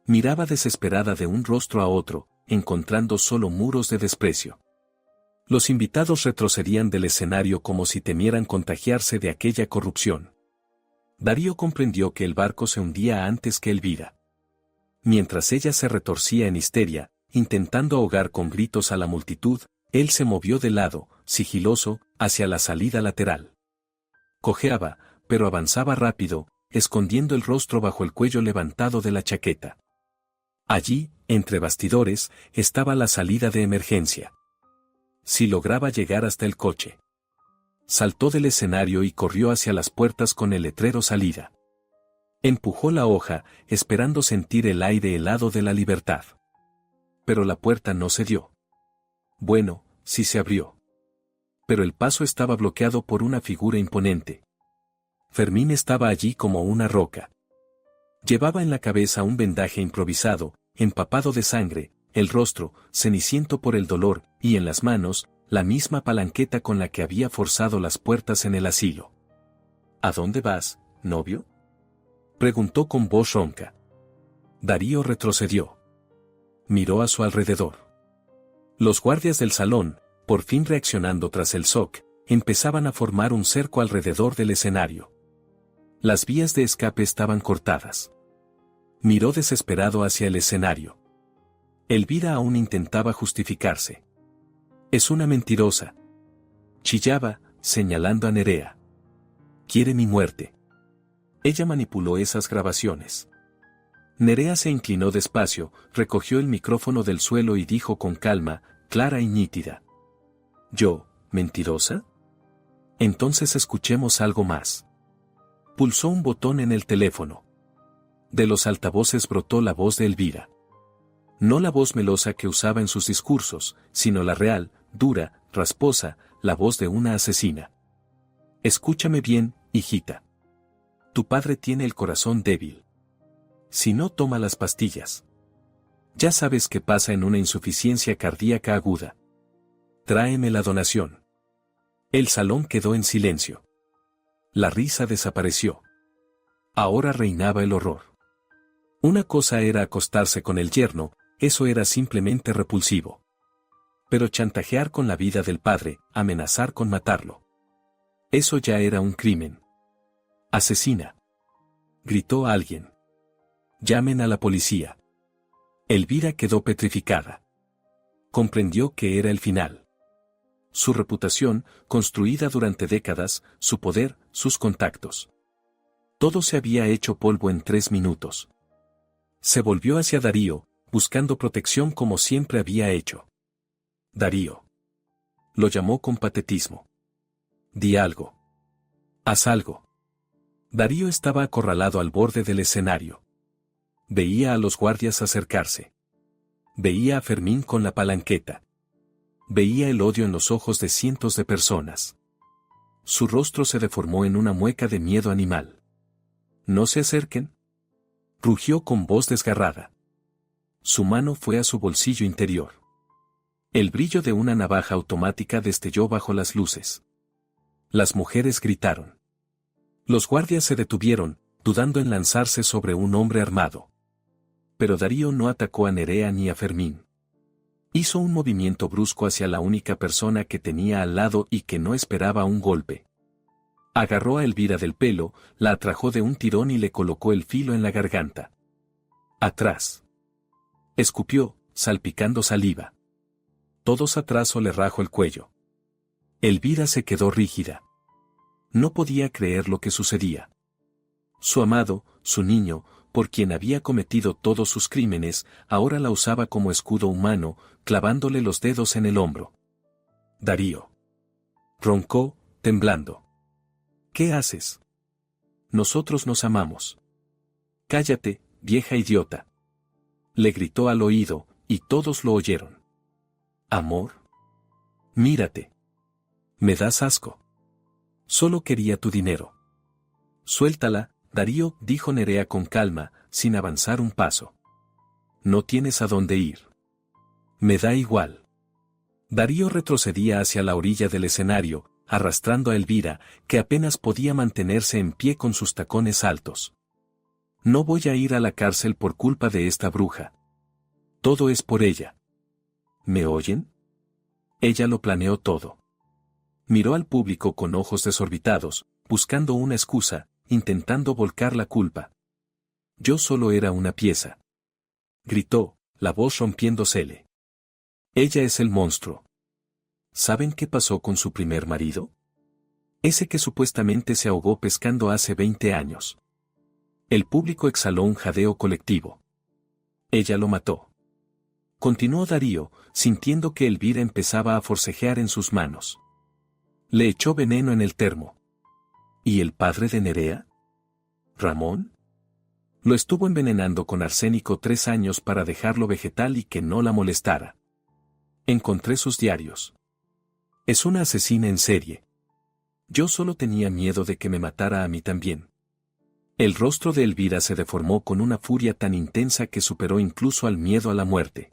Miraba desesperada de un rostro a otro, encontrando solo muros de desprecio. Los invitados retrocedían del escenario como si temieran contagiarse de aquella corrupción. Darío comprendió que el barco se hundía antes que Elvira. Mientras ella se retorcía en histeria, intentando ahogar con gritos a la multitud, él se movió de lado, sigiloso, hacia la salida lateral. Cojeaba, pero avanzaba rápido, escondiendo el rostro bajo el cuello levantado de la chaqueta. Allí, entre bastidores, estaba la salida de emergencia. Si lograba llegar hasta el coche. Saltó del escenario y corrió hacia las puertas con el letrero salida. Empujó la hoja, esperando sentir el aire helado de la libertad. Pero la puerta no se dio. Bueno, sí se abrió. Pero el paso estaba bloqueado por una figura imponente. Fermín estaba allí como una roca. Llevaba en la cabeza un vendaje improvisado, empapado de sangre, el rostro, ceniciento por el dolor, y en las manos, la misma palanqueta con la que había forzado las puertas en el asilo. ¿A dónde vas, novio?, preguntó con voz ronca. Darío retrocedió. Miró a su alrededor. Los guardias del salón, por fin reaccionando tras el shock, empezaban a formar un cerco alrededor del escenario. Las vías de escape estaban cortadas. Miró desesperado hacia el escenario. Elvira aún intentaba justificarse. Es una mentirosa. Chillaba, señalando a Nerea. Quiere mi muerte. Ella manipuló esas grabaciones. Nerea se inclinó despacio, recogió el micrófono del suelo y dijo con calma, clara y nítida. ¿Yo, mentirosa? Entonces escuchemos algo más. Pulsó un botón en el teléfono. De los altavoces brotó la voz de Elvira. No la voz melosa que usaba en sus discursos, sino la real, dura, rasposa, la voz de una asesina. Escúchame bien, hijita. Tu padre tiene el corazón débil. Si no toma las pastillas. Ya sabes qué pasa en una insuficiencia cardíaca aguda. Tráeme la donación. El salón quedó en silencio. La risa desapareció. Ahora reinaba el horror. Una cosa era acostarse con el yerno, eso era simplemente repulsivo. Pero chantajear con la vida del padre, amenazar con matarlo. Eso ya era un crimen. Asesina. Gritó alguien. Llamen a la policía. Elvira quedó petrificada. Comprendió que era el final. Su reputación, construida durante décadas, su poder, sus contactos. Todo se había hecho polvo en 3 minutos. Se volvió hacia Darío, buscando protección como siempre había hecho. Darío. Lo llamó con patetismo. Di algo. Haz algo. Darío estaba acorralado al borde del escenario. Veía a los guardias acercarse. Veía a Fermín con la palanqueta. Veía el odio en los ojos de cientos de personas. Su rostro se deformó en una mueca de miedo animal. ¿No se acerquen? Rugió con voz desgarrada. Su mano fue a su bolsillo interior. El brillo de una navaja automática destelló bajo las luces. Las mujeres gritaron. Los guardias se detuvieron, dudando en lanzarse sobre un hombre armado. Pero Darío no atacó a Nerea ni a Fermín. Hizo un movimiento brusco hacia la única persona que tenía al lado y que no esperaba un golpe. Agarró a Elvira del pelo, la atrajo de un tirón y le colocó el filo en la garganta. Atrás. Escupió, salpicando saliva. Todos atrás o le rajó el cuello. Elvira se quedó rígida. No podía creer lo que sucedía. Su amado, su niño, por quien había cometido todos sus crímenes, ahora la usaba como escudo humano, clavándole los dedos en el hombro. Darío. Roncó, temblando. ¿Qué haces? Nosotros nos amamos. Cállate, vieja idiota. Le gritó al oído, y todos lo oyeron. ¿Amor? Mírate. Me das asco. Solo quería tu dinero. Suéltala, Darío, dijo Nerea con calma, sin avanzar un paso. No tienes a dónde ir. Me da igual. Darío retrocedía hacia la orilla del escenario, arrastrando a Elvira, que apenas podía mantenerse en pie con sus tacones altos. No voy a ir a la cárcel por culpa de esta bruja. Todo es por ella. ¿Me oyen? Ella lo planeó todo. Miró al público con ojos desorbitados, buscando una excusa, intentando volcar la culpa. Yo solo era una pieza. Gritó, la voz rompiéndosele. Ella es el monstruo. ¿Saben qué pasó con su primer marido? Ese que supuestamente se ahogó pescando hace 20 años. El público exhaló un jadeo colectivo. Ella lo mató. Continuó Darío, sintiendo que Elvira empezaba a forcejear en sus manos. Le echó veneno en el termo. ¿Y el padre de Nerea? ¿Ramón? Lo estuvo envenenando con arsénico 3 años para dejarlo vegetal y que no la molestara. Encontré sus diarios. Es una asesina en serie. Yo solo tenía miedo de que me matara a mí también. El rostro de Elvira se deformó con una furia tan intensa que superó incluso al miedo a la muerte.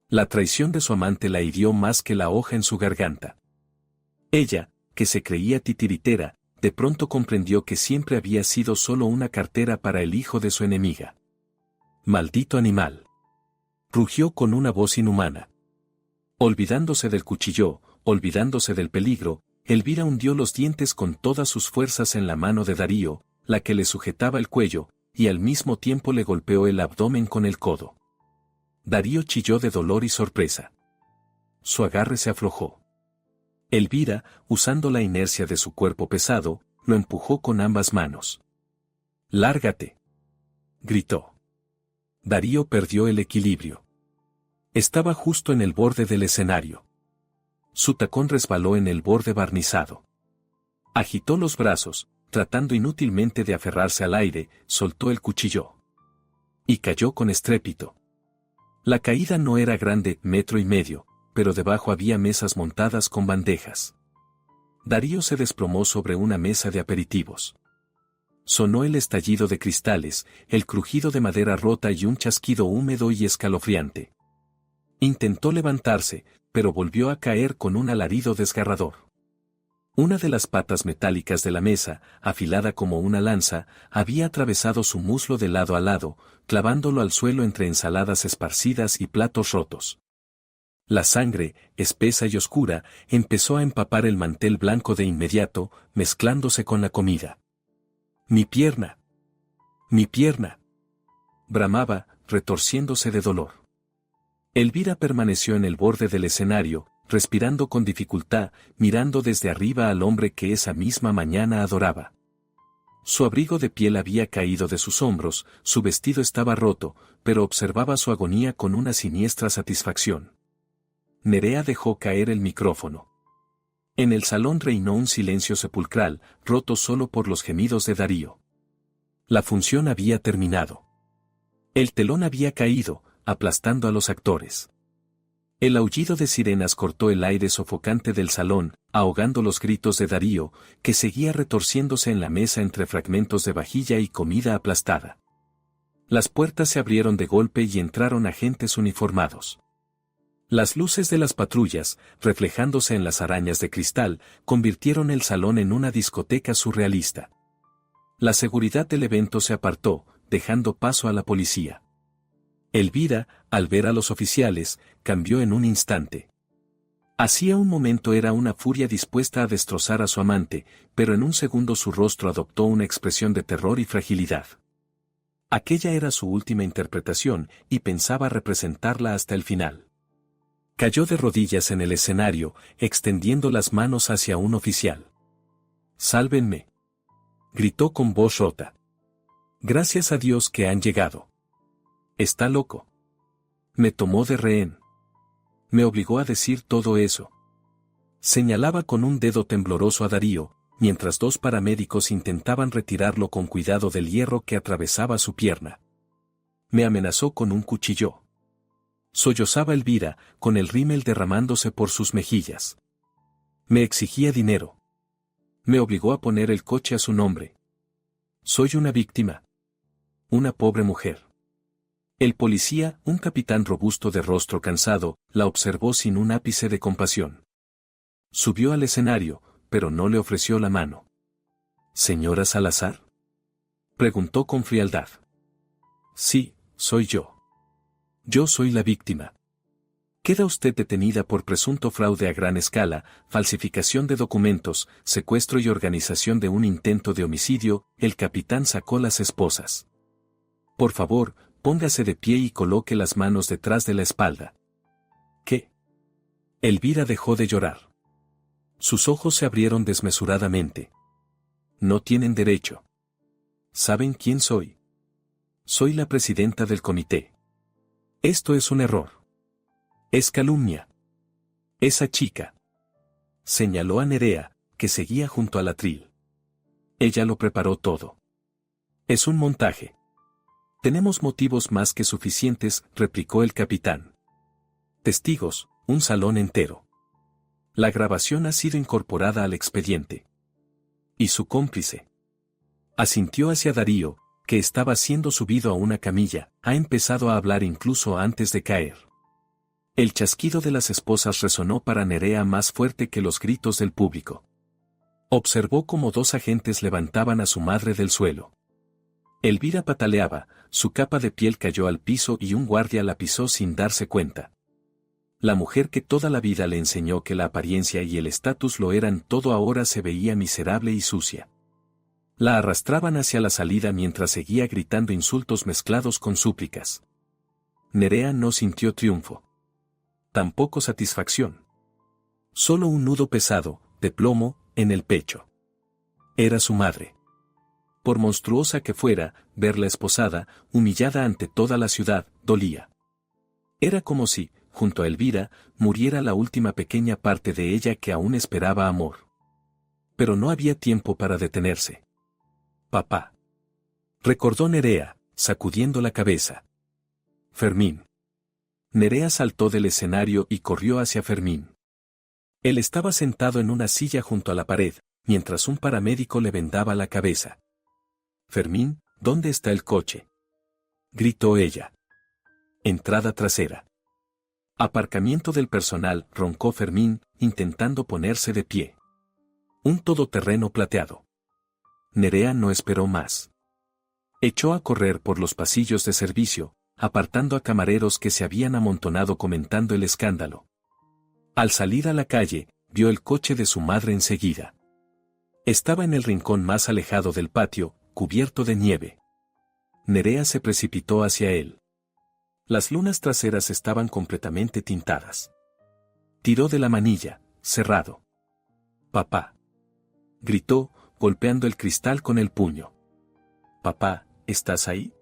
La traición de su amante la hirió más que la hoja en su garganta. Ella, que se creía titiritera, de pronto comprendió que siempre había sido solo una cartera para el hijo de su enemiga. ¡Maldito animal! Rugió con una voz inhumana. Olvidándose del cuchillo, olvidándose del peligro, Elvira hundió los dientes con todas sus fuerzas en la mano de Darío, la que le sujetaba el cuello, y al mismo tiempo le golpeó el abdomen con el codo. Darío chilló de dolor y sorpresa. Su agarre se aflojó. Elvira, usando la inercia de su cuerpo pesado, lo empujó con ambas manos. «¡Lárgate!», gritó. Darío perdió el equilibrio. Estaba justo en el borde del escenario. Su tacón resbaló en el borde barnizado. Agitó los brazos, tratando inútilmente de aferrarse al aire, soltó el cuchillo. Y cayó con estrépito. La caída no era grande, 1,5 metros, pero debajo había mesas montadas con bandejas. Darío se desplomó sobre una mesa de aperitivos. Sonó el estallido de cristales, el crujido de madera rota y un chasquido húmedo y escalofriante. Intentó levantarse, pero volvió a caer con un alarido desgarrador. Una de las patas metálicas de la mesa, afilada como una lanza, había atravesado su muslo de lado a lado, clavándolo al suelo entre ensaladas esparcidas y platos rotos. La sangre, espesa y oscura, empezó a empapar el mantel blanco de inmediato, mezclándose con la comida. «¡Mi pierna! ¡Mi pierna!», bramaba, retorciéndose de dolor. Elvira permaneció en el borde del escenario, respirando con dificultad, mirando desde arriba al hombre que esa misma mañana adoraba. Su abrigo de piel había caído de sus hombros, su vestido estaba roto, pero observaba su agonía con una siniestra satisfacción. Nerea dejó caer el micrófono. En el salón reinó un silencio sepulcral, roto solo por los gemidos de Darío. La función había terminado. El telón había caído, aplastando a los actores. El aullido de sirenas cortó el aire sofocante del salón, ahogando los gritos de Darío, que seguía retorciéndose en la mesa entre fragmentos de vajilla y comida aplastada. Las puertas se abrieron de golpe y entraron agentes uniformados. Las luces de las patrullas, reflejándose en las arañas de cristal, convirtieron el salón en una discoteca surrealista. La seguridad del evento se apartó, dejando paso a la policía. Elvira, al ver a los oficiales, cambió en un instante. Hacía un momento era una furia dispuesta a destrozar a su amante, pero en un segundo su rostro adoptó una expresión de terror y fragilidad. Aquella era su última interpretación, y pensaba representarla hasta el final. Cayó de rodillas en el escenario, extendiendo las manos hacia un oficial. «¡Sálvenme!», gritó con voz rota. «Gracias a Dios que han llegado. Está loco. Me tomó de rehén. Me obligó a decir todo eso». Señalaba con un dedo tembloroso a Darío, mientras 2 paramédicos intentaban retirarlo con cuidado del hierro que atravesaba su pierna. «Me amenazó con un cuchillo». Sollozaba Elvira, con el rímel derramándose por sus mejillas. «Me exigía dinero. Me obligó a poner el coche a su nombre. Soy una víctima. Una pobre mujer». El policía, un capitán robusto de rostro cansado, la observó sin un ápice de compasión. Subió al escenario, pero no le ofreció la mano. «¿Señora Salazar?», preguntó con frialdad. «Sí, soy yo. Yo soy la víctima. Queda usted detenida por presunto fraude a gran escala, falsificación de documentos, secuestro y organización de un intento de homicidio». El capitán sacó las esposas. «Por favor, póngase de pie y coloque las manos detrás de la espalda». «¿Qué?». Elvira dejó de llorar. Sus ojos se abrieron desmesuradamente. «No tienen derecho. ¿Saben quién soy? Soy la presidenta del comité. Esto es un error. Es calumnia. Esa chica», señaló a Nerea, que seguía junto al atril. «Ella lo preparó todo. Es un montaje». «Tenemos motivos más que suficientes», replicó el capitán. «Testigos, un salón entero. La grabación ha sido incorporada al expediente». «¿Y su cómplice?». Asintió hacia Darío, que estaba siendo subido a una camilla, ha empezado a hablar incluso antes de caer. El chasquido de las esposas resonó para Nerea más fuerte que los gritos del público. Observó cómo 2 agentes levantaban a su madre del suelo. Elvira pataleaba, su capa de piel cayó al piso y un guardia la pisó sin darse cuenta. La mujer que toda la vida le enseñó que la apariencia y el estatus lo eran todo ahora se veía miserable y sucia. La arrastraban hacia la salida mientras seguía gritando insultos mezclados con súplicas. Nerea no sintió triunfo. Tampoco satisfacción. Solo un nudo pesado, de plomo, en el pecho. Era su madre. Por monstruosa que fuera, verla esposada, humillada ante toda la ciudad, dolía. Era como si, junto a Elvira, muriera la última pequeña parte de ella que aún esperaba amor. Pero no había tiempo para detenerse. Papá. Recordó Nerea, sacudiendo la cabeza. Fermín. Nerea saltó del escenario y corrió hacia Fermín. Él estaba sentado en una silla junto a la pared, mientras un paramédico le vendaba la cabeza. Fermín, ¿dónde está el coche?, gritó ella. Entrada trasera. Aparcamiento del personal, roncó Fermín, intentando ponerse de pie. Un todoterreno plateado. Nerea no esperó más. Echó a correr por los pasillos de servicio, apartando a camareros que se habían amontonado comentando el escándalo. Al salir a la calle, vio el coche de su madre enseguida. Estaba en el rincón más alejado del patio, cubierto de nieve. Nerea se precipitó hacia él. Las lunas traseras estaban completamente tintadas. Tiró de la manilla, cerrado. «Papá», gritó, golpeando el cristal con el puño. «Papá, ¿estás ahí?».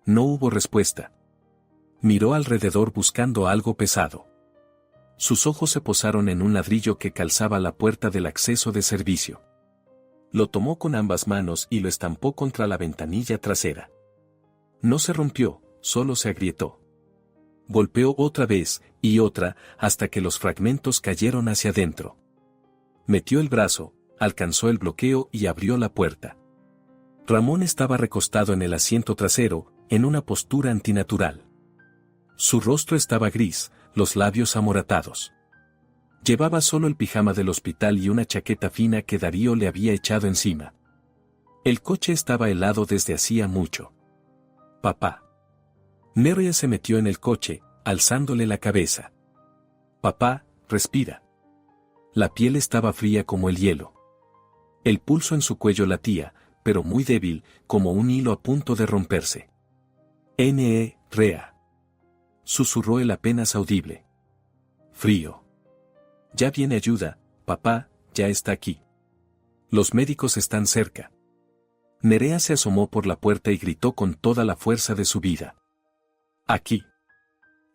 No hubo respuesta. Miró alrededor buscando algo pesado. Sus ojos se posaron en un ladrillo que calzaba la puerta del acceso de servicio. Lo tomó con ambas manos y lo estampó contra la ventanilla trasera. No se rompió, solo se agrietó. Golpeó otra vez, y otra, hasta que los fragmentos cayeron hacia adentro. Metió el brazo, alcanzó el bloqueo y abrió la puerta. Ramón estaba recostado en el asiento trasero, en una postura antinatural. Su rostro estaba gris, los labios amoratados. Llevaba solo el pijama del hospital y una chaqueta fina que Darío le había echado encima. El coche estaba helado desde hacía mucho. «Papá». Nerea se metió en el coche, alzándole la cabeza. «Papá, respira». La piel estaba fría como el hielo. El pulso en su cuello latía, pero muy débil, como un hilo a punto de romperse. «Rea», susurró él apenas audible. «Frío. Ya viene ayuda, papá, ya está aquí. Los médicos están cerca». Nerea se asomó por la puerta y gritó con toda la fuerza de su vida. «Aquí.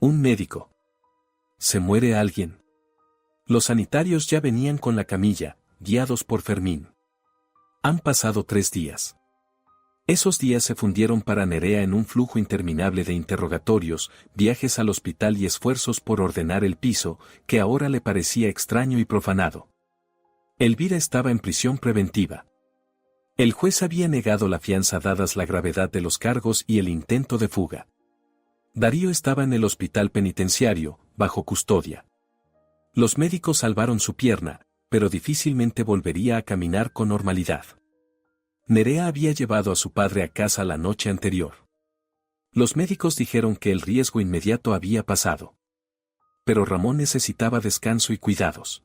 Un médico. ¿Se muere alguien?». Los sanitarios ya venían con la camilla, guiados por Fermín. Han pasado 3 días. Esos días se fundieron para Nerea en un flujo interminable de interrogatorios, viajes al hospital y esfuerzos por ordenar el piso, que ahora le parecía extraño y profanado. Elvira estaba en prisión preventiva. El juez había negado la fianza dadas la gravedad de los cargos y el intento de fuga. Darío estaba en el hospital penitenciario, bajo custodia. Los médicos salvaron su pierna, pero difícilmente volvería a caminar con normalidad. Nerea había llevado a su padre a casa la noche anterior. Los médicos dijeron que el riesgo inmediato había pasado. Pero Ramón necesitaba descanso y cuidados.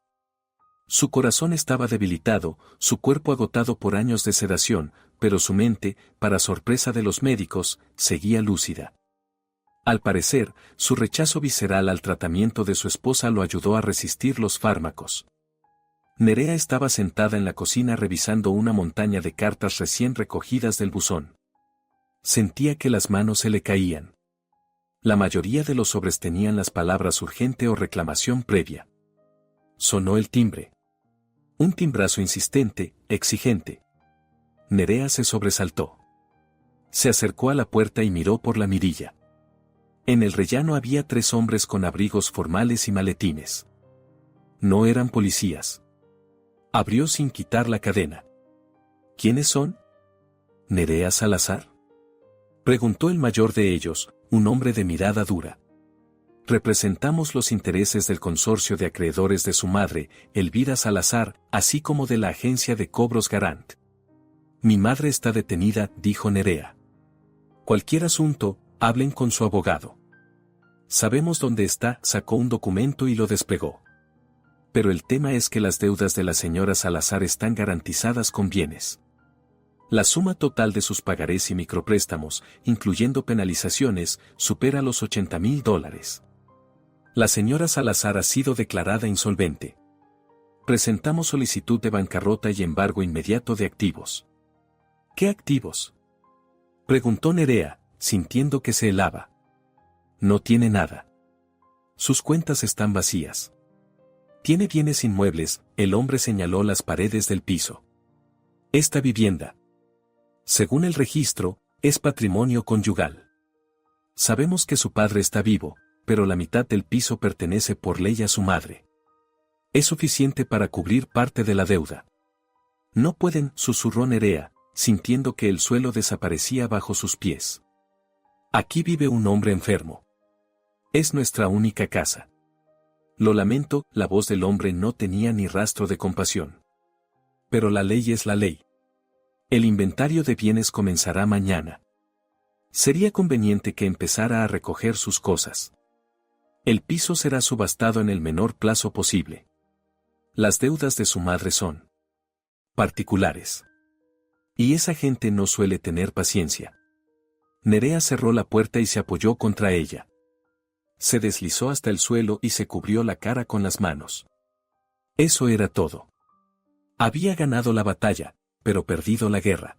Su corazón estaba debilitado, su cuerpo agotado por años de sedación, pero su mente, para sorpresa de los médicos, seguía lúcida. Al parecer, su rechazo visceral al tratamiento de su esposa lo ayudó a resistir los fármacos. Nerea estaba sentada en la cocina revisando una montaña de cartas recién recogidas del buzón. Sentía que las manos se le caían. La mayoría de los sobres tenían las palabras urgente o reclamación previa. Sonó el timbre. Un timbrazo insistente, exigente. Nerea se sobresaltó. Se acercó a la puerta y miró por la mirilla. En el rellano había 3 hombres con abrigos formales y maletines. No eran policías. Abrió sin quitar la cadena. ¿Quiénes son? ¿Nerea Salazar?, preguntó el mayor de ellos, un hombre de mirada dura. Representamos los intereses del consorcio de acreedores de su madre, Elvira Salazar, así como de la agencia de cobros Garant. Mi madre está detenida, dijo Nerea. Cualquier asunto, hablen con su abogado. Sabemos dónde está, sacó un documento y lo desplegó. Pero el tema es que las deudas de la señora Salazar están garantizadas con bienes. La suma total de sus pagarés y micropréstamos, incluyendo penalizaciones, supera los $80,000. La señora Salazar ha sido declarada insolvente. Presentamos solicitud de bancarrota y embargo inmediato de activos. ¿Qué activos?, preguntó Nerea, sintiendo que se helaba. No tiene nada. Sus cuentas están vacías. Tiene bienes inmuebles, el hombre señaló las paredes del piso. Esta vivienda, según el registro, es patrimonio conyugal. Sabemos que su padre está vivo, pero la mitad del piso pertenece por ley a su madre. Es suficiente para cubrir parte de la deuda. No pueden, susurró Nerea, sintiendo que el suelo desaparecía bajo sus pies. Aquí vive un hombre enfermo. Es nuestra única casa. Lo lamento, la voz del hombre no tenía ni rastro de compasión. Pero la ley es la ley. El inventario de bienes comenzará mañana. Sería conveniente que empezara a recoger sus cosas. El piso será subastado en el menor plazo posible. Las deudas de su madre son particulares. Y esa gente no suele tener paciencia. Nerea cerró la puerta y se apoyó contra ella. Se deslizó hasta el suelo y se cubrió la cara con las manos. Eso era todo. Había ganado la batalla, pero perdido la guerra.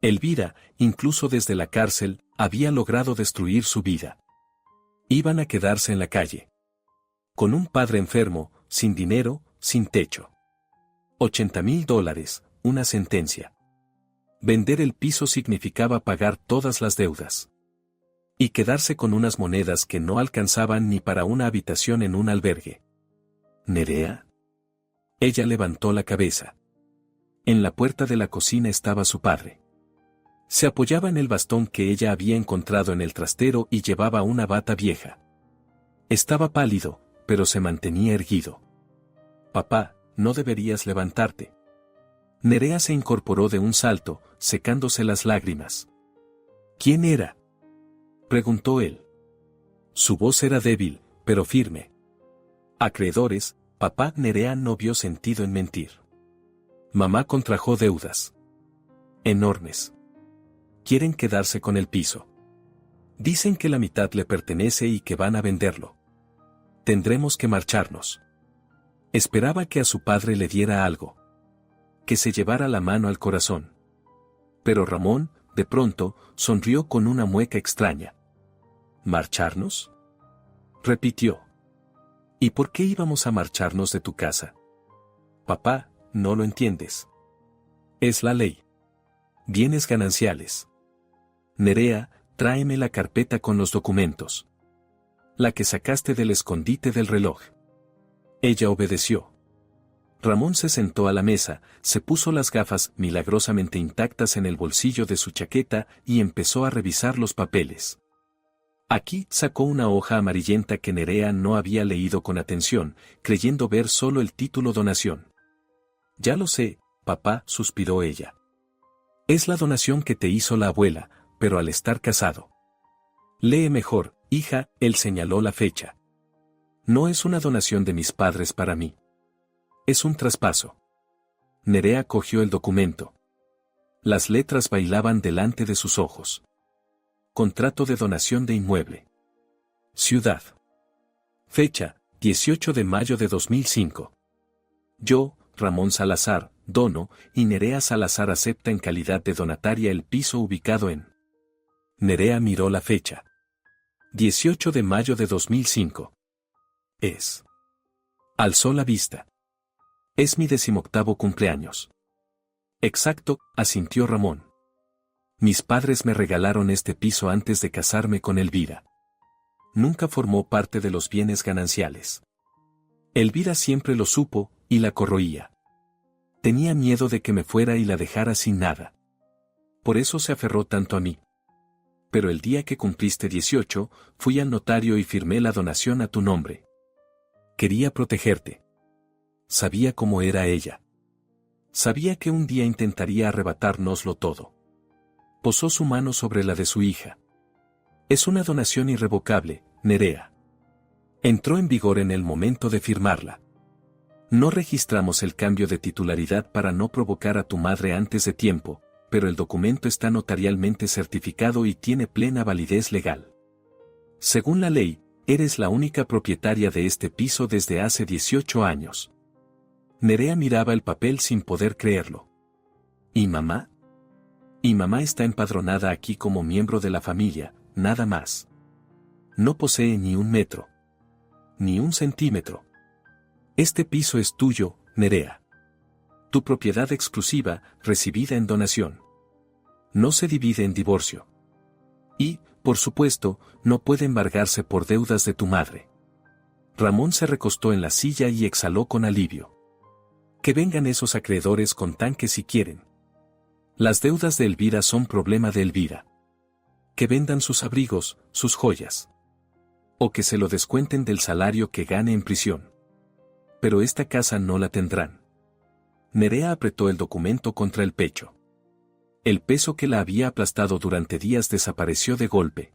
Elvira, incluso desde la cárcel, había logrado destruir su vida. Iban a quedarse en la calle. Con un padre enfermo, sin dinero, sin techo. $80,000, una sentencia. Vender el piso significaba pagar todas las deudas. Y quedarse con unas monedas que no alcanzaban ni para una habitación en un albergue. ¿Nerea? Ella levantó la cabeza. En la puerta de la cocina estaba su padre. Se apoyaba en el bastón que ella había encontrado en el trastero y llevaba una bata vieja. Estaba pálido, pero se mantenía erguido. Papá, no deberías levantarte. Nerea se incorporó de un salto, secándose las lágrimas. ¿Quién era?, preguntó él. Su voz era débil, pero firme. Acreedores, papá. Nerea no vio sentido en mentir. Mamá contrajo deudas. Enormes. Quieren quedarse con el piso. Dicen que la mitad le pertenece y que van a venderlo. Tendremos que marcharnos. Esperaba que a su padre le diera algo. Que se llevara la mano al corazón. Pero Ramón, de pronto, sonrió con una mueca extraña. ¿Marcharnos?, repitió. ¿Y por qué íbamos a marcharnos de tu casa? Papá, no lo entiendes. Es la ley. Bienes gananciales. Nerea, tráeme la carpeta con los documentos. La que sacaste del escondite del reloj. Ella obedeció. Ramón se sentó a la mesa, se puso las gafas milagrosamente intactas en el bolsillo de su chaqueta y empezó a revisar los papeles. Aquí sacó una hoja amarillenta que Nerea no había leído con atención, creyendo ver solo el título donación. Ya lo sé, papá, suspiró ella. Es la donación que te hizo la abuela, pero al estar casado. Lee mejor, hija, él señaló la fecha. No es una donación de mis padres para mí. Es un traspaso. Nerea cogió el documento. Las letras bailaban delante de sus ojos. Contrato de donación de inmueble. Ciudad. Fecha, 18 de mayo de 2005. Yo, Ramón Salazar, dono, y Nerea Salazar acepta en calidad de donataria el piso ubicado en. Nerea miró la fecha. 18 de mayo de 2005. Es. Alzó la vista. Es mi 18º cumpleaños. Exacto, asintió Ramón. Mis padres me regalaron este piso antes de casarme con Elvira. Nunca formó parte de los bienes gananciales. Elvira siempre lo supo, y la corroía. Tenía miedo de que me fuera y la dejara sin nada. Por eso se aferró tanto a mí. Pero el día que cumpliste 18, fui al notario y firmé la donación a tu nombre. Quería protegerte. Sabía cómo era ella. Sabía que un día intentaría arrebatárnoslo todo. Posó su mano sobre la de su hija. Es una donación irrevocable, Nerea. Entró en vigor en el momento de firmarla. No registramos el cambio de titularidad para no provocar a tu madre antes de tiempo, pero el documento está notarialmente certificado y tiene plena validez legal. Según la ley, eres la única propietaria de este piso desde hace 18 años. Nerea miraba el papel sin poder creerlo. ¿Y mamá? Y mamá está empadronada aquí como miembro de la familia, nada más. No posee ni un metro. Ni un centímetro. Este piso es tuyo, Nerea. Tu propiedad exclusiva, recibida en donación. No se divide en divorcio. Y, por supuesto, no puede embargarse por deudas de tu madre. Ramón se recostó en la silla y exhaló con alivio. Que vengan esos acreedores con tanques si quieren. Las deudas de Elvira son problema de Elvira. Que vendan sus abrigos, sus joyas. O que se lo descuenten del salario que gane en prisión. Pero esta casa no la tendrán. Nerea apretó el documento contra el pecho. El peso que la había aplastado durante días desapareció de golpe.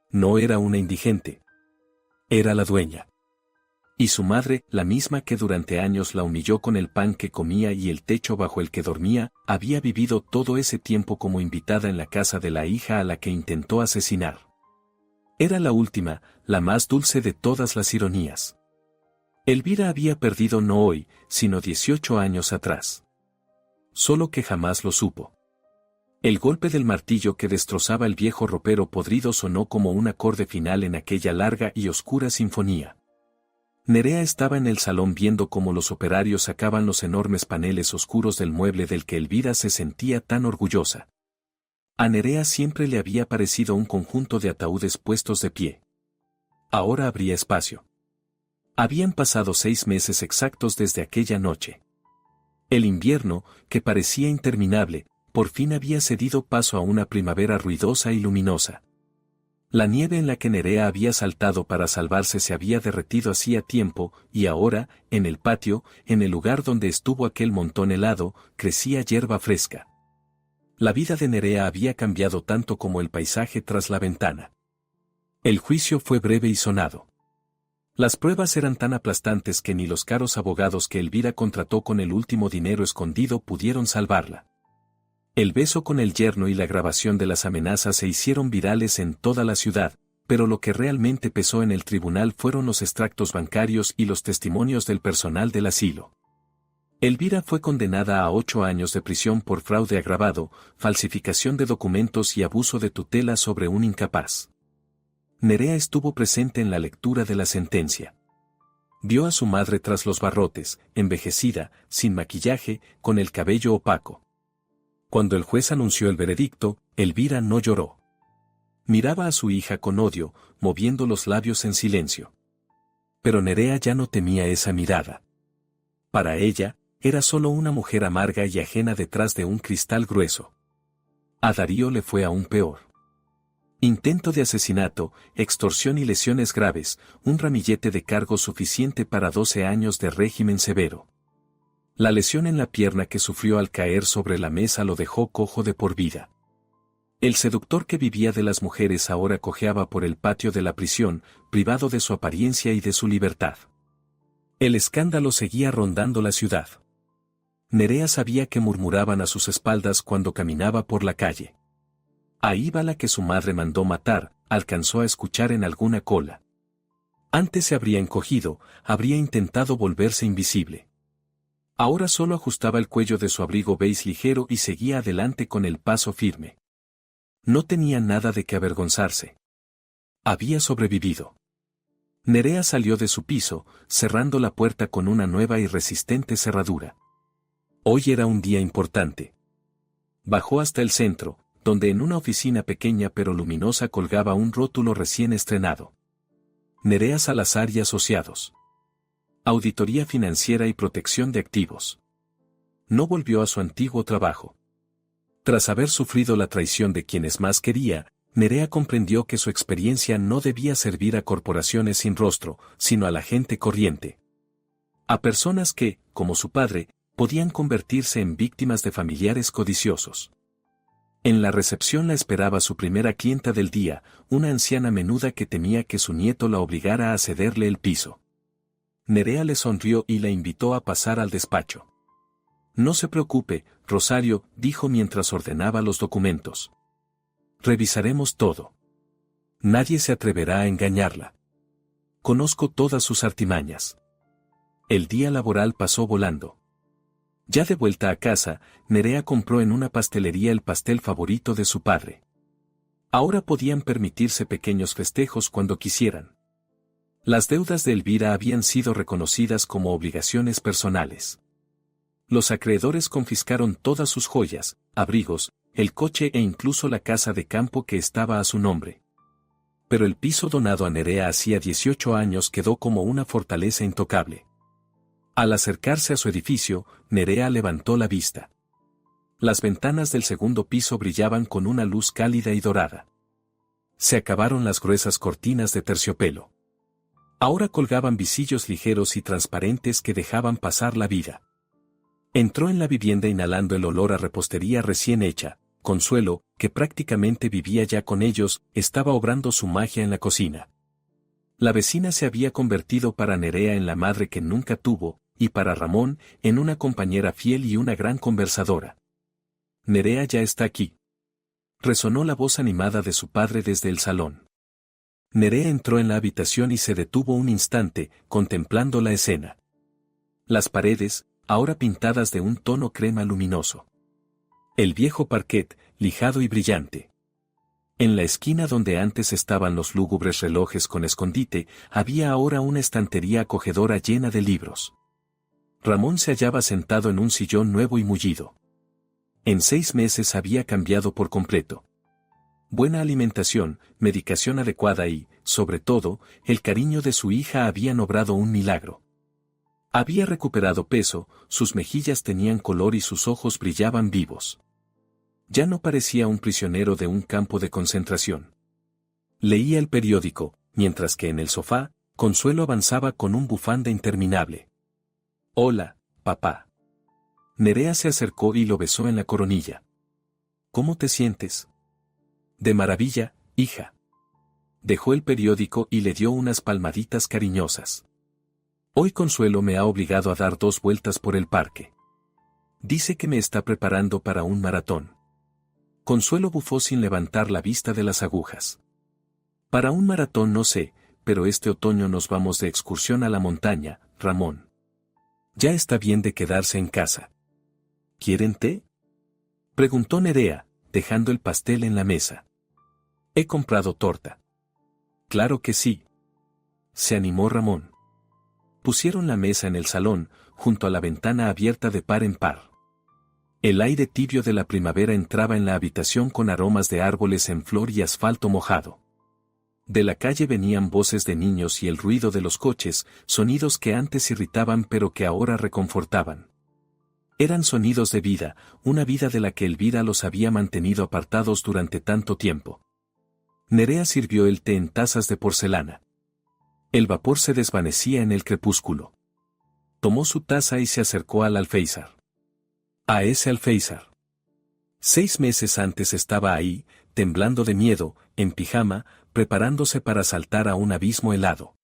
No era una indigente. Era la dueña. Y su madre, la misma que durante años la humilló con el pan que comía y el techo bajo el que dormía, había vivido todo ese tiempo como invitada en la casa de la hija a la que intentó asesinar. Era la última, la más dulce de todas las ironías. Elvira había perdido no hoy, sino 18 años atrás. Solo que jamás lo supo. El golpe del martillo que destrozaba el viejo ropero podrido sonó como un acorde final en aquella larga y oscura sinfonía. Nerea estaba en el salón viendo cómo los operarios sacaban los enormes paneles oscuros del mueble del que Elvira se sentía tan orgullosa. A Nerea siempre le había parecido un conjunto de ataúdes puestos de pie. Ahora habría espacio. Habían pasado 6 meses exactos desde aquella noche. El invierno, que parecía interminable, por fin había cedido paso a una primavera ruidosa y luminosa. La nieve en la que Nerea había saltado para salvarse se había derretido hacía tiempo, y ahora, en el patio, en el lugar donde estuvo aquel montón helado, crecía hierba fresca. La vida de Nerea había cambiado tanto como el paisaje tras la ventana. El juicio fue breve y sonado. Las pruebas eran tan aplastantes que ni los caros abogados que Elvira contrató con el último dinero escondido pudieron salvarla. El beso con el yerno y la grabación de las amenazas se hicieron virales en toda la ciudad, pero lo que realmente pesó en el tribunal fueron los extractos bancarios y los testimonios del personal del asilo. Elvira fue condenada a 8 años de prisión por fraude agravado, falsificación de documentos y abuso de tutela sobre un incapaz. Nerea estuvo presente en la lectura de la sentencia. Vio a su madre tras los barrotes, envejecida, sin maquillaje, con el cabello opaco. Cuando el juez anunció el veredicto, Elvira no lloró. Miraba a su hija con odio, moviendo los labios en silencio. Pero Nerea ya no temía esa mirada. Para ella, era solo una mujer amarga y ajena detrás de un cristal grueso. A Darío le fue aún peor. Intento de asesinato, extorsión y lesiones graves, un ramillete de cargos suficiente para 12 años de régimen severo. La lesión en la pierna que sufrió al caer sobre la mesa lo dejó cojo de por vida. El seductor que vivía de las mujeres ahora cojeaba por el patio de la prisión, privado de su apariencia y de su libertad. El escándalo seguía rondando la ciudad. Nerea sabía que murmuraban a sus espaldas cuando caminaba por la calle. Ahí va la que su madre mandó matar, alcanzó a escuchar en alguna cola. Antes se habría encogido, habría intentado volverse invisible. Ahora solo ajustaba el cuello de su abrigo beige ligero y seguía adelante con el paso firme. No tenía nada de qué avergonzarse. Había sobrevivido. Nerea salió de su piso, cerrando la puerta con una nueva y resistente cerradura. Hoy era un día importante. Bajó hasta el centro, donde en una oficina pequeña pero luminosa colgaba un rótulo recién estrenado. Nerea Salazar y Asociados. Auditoría Financiera y Protección de Activos. No volvió a su antiguo trabajo. Tras haber sufrido la traición de quienes más quería, Nerea comprendió que su experiencia no debía servir a corporaciones sin rostro, sino a la gente corriente. A personas que, como su padre, podían convertirse en víctimas de familiares codiciosos. En la recepción la esperaba su primera clienta del día, una anciana menuda que temía que su nieto la obligara a cederle el piso. Nerea le sonrió y la invitó a pasar al despacho. No se preocupe, Rosario, dijo mientras ordenaba los documentos. Revisaremos todo. Nadie se atreverá a engañarla. Conozco todas sus artimañas. El día laboral pasó volando. Ya de vuelta a casa, Nerea compró en una pastelería el pastel favorito de su padre. Ahora podían permitirse pequeños festejos cuando quisieran. Las deudas de Elvira habían sido reconocidas como obligaciones personales. Los acreedores confiscaron todas sus joyas, abrigos, el coche e incluso la casa de campo que estaba a su nombre. Pero el piso donado a Nerea hacía 18 años quedó como una fortaleza intocable. Al acercarse a su edificio, Nerea levantó la vista. Las ventanas del segundo piso brillaban con una luz cálida y dorada. Se acabaron las gruesas cortinas de terciopelo. Ahora colgaban visillos ligeros y transparentes que dejaban pasar la vida. Entró en la vivienda inhalando el olor a repostería recién hecha. Consuelo, que prácticamente vivía ya con ellos, estaba obrando su magia en la cocina. La vecina se había convertido para Nerea en la madre que nunca tuvo, y para Ramón, en una compañera fiel y una gran conversadora. Nerea ya está aquí. Resonó la voz animada de su padre desde el salón. Nerea entró en la habitación y se detuvo un instante, contemplando la escena. Las paredes, ahora pintadas de un tono crema luminoso. El viejo parquet, lijado y brillante. En la esquina donde antes estaban los lúgubres relojes con escondite, había ahora una estantería acogedora llena de libros. Ramón se hallaba sentado en un sillón nuevo y mullido. En 6 meses había cambiado por completo. Buena alimentación, medicación adecuada y, sobre todo, el cariño de su hija habían obrado un milagro. Había recuperado peso, sus mejillas tenían color y sus ojos brillaban vivos. Ya no parecía un prisionero de un campo de concentración. Leía el periódico, mientras que en el sofá, Consuelo avanzaba con un bufanda interminable. «Hola, papá». Nerea se acercó y lo besó en la coronilla. «¿Cómo te sientes?» «De maravilla, hija». Dejó el periódico y le dio unas palmaditas cariñosas. «Hoy Consuelo me ha obligado a dar 2 vueltas por el parque. Dice que me está preparando para un maratón». Consuelo bufó sin levantar la vista de las agujas. «Para un maratón no sé, pero este otoño nos vamos de excursión a la montaña, Ramón. Ya está bien de quedarse en casa». «¿Quieren té?», preguntó Nerea, dejando el pastel en la mesa. «He comprado torta». «Claro que sí», se animó Ramón. Pusieron la mesa en el salón, junto a la ventana abierta de par en par. El aire tibio de la primavera entraba en la habitación con aromas de árboles en flor y asfalto mojado. De la calle venían voces de niños y el ruido de los coches, sonidos que antes irritaban pero que ahora reconfortaban. Eran sonidos de vida, una vida de la que Elvira los había mantenido apartados durante tanto tiempo. Nerea sirvió el té en tazas de porcelana. El vapor se desvanecía en el crepúsculo. Tomó su taza y se acercó al alféizar. A ese alféizar. 6 meses antes estaba ahí, temblando de miedo, en pijama, preparándose para saltar a un abismo helado.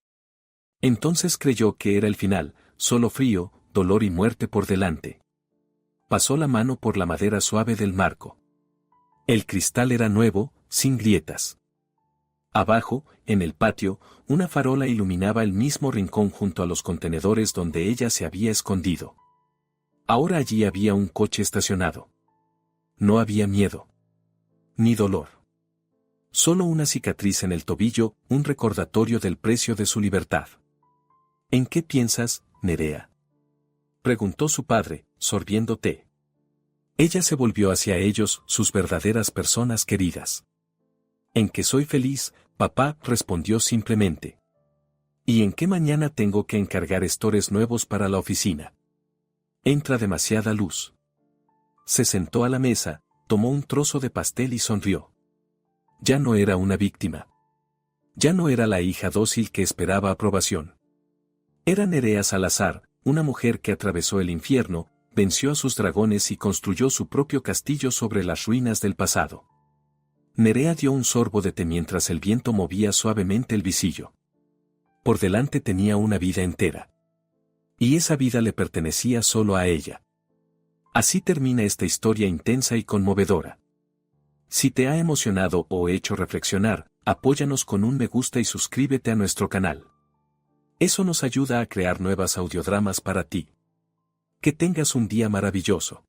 Entonces creyó que era el final, solo frío, dolor y muerte por delante. Pasó la mano por la madera suave del marco. El cristal era nuevo, sin grietas. Abajo, en el patio, una farola iluminaba el mismo rincón junto a los contenedores donde ella se había escondido. Ahora allí había un coche estacionado. No había miedo. Ni dolor. Solo una cicatriz en el tobillo, un recordatorio del precio de su libertad. ¿En qué piensas, Nerea?, preguntó su padre, sorbiendo té. Ella se volvió hacia ellos, sus verdaderas personas queridas. «En que soy feliz, papá», respondió simplemente. «¿Y en qué mañana tengo que encargar estores nuevos para la oficina? Entra demasiada luz». Se sentó a la mesa, tomó un trozo de pastel y sonrió. Ya no era una víctima. Ya no era la hija dócil que esperaba aprobación. Era Nerea Salazar, una mujer que atravesó el infierno, venció a sus dragones y construyó su propio castillo sobre las ruinas del pasado. Nerea dio un sorbo de té mientras el viento movía suavemente el visillo. Por delante tenía una vida entera. Y esa vida le pertenecía solo a ella. Así termina esta historia intensa y conmovedora. Si te ha emocionado o hecho reflexionar, apóyanos con un me gusta y suscríbete a nuestro canal. Eso nos ayuda a crear nuevas audiodramas para ti. Que tengas un día maravilloso.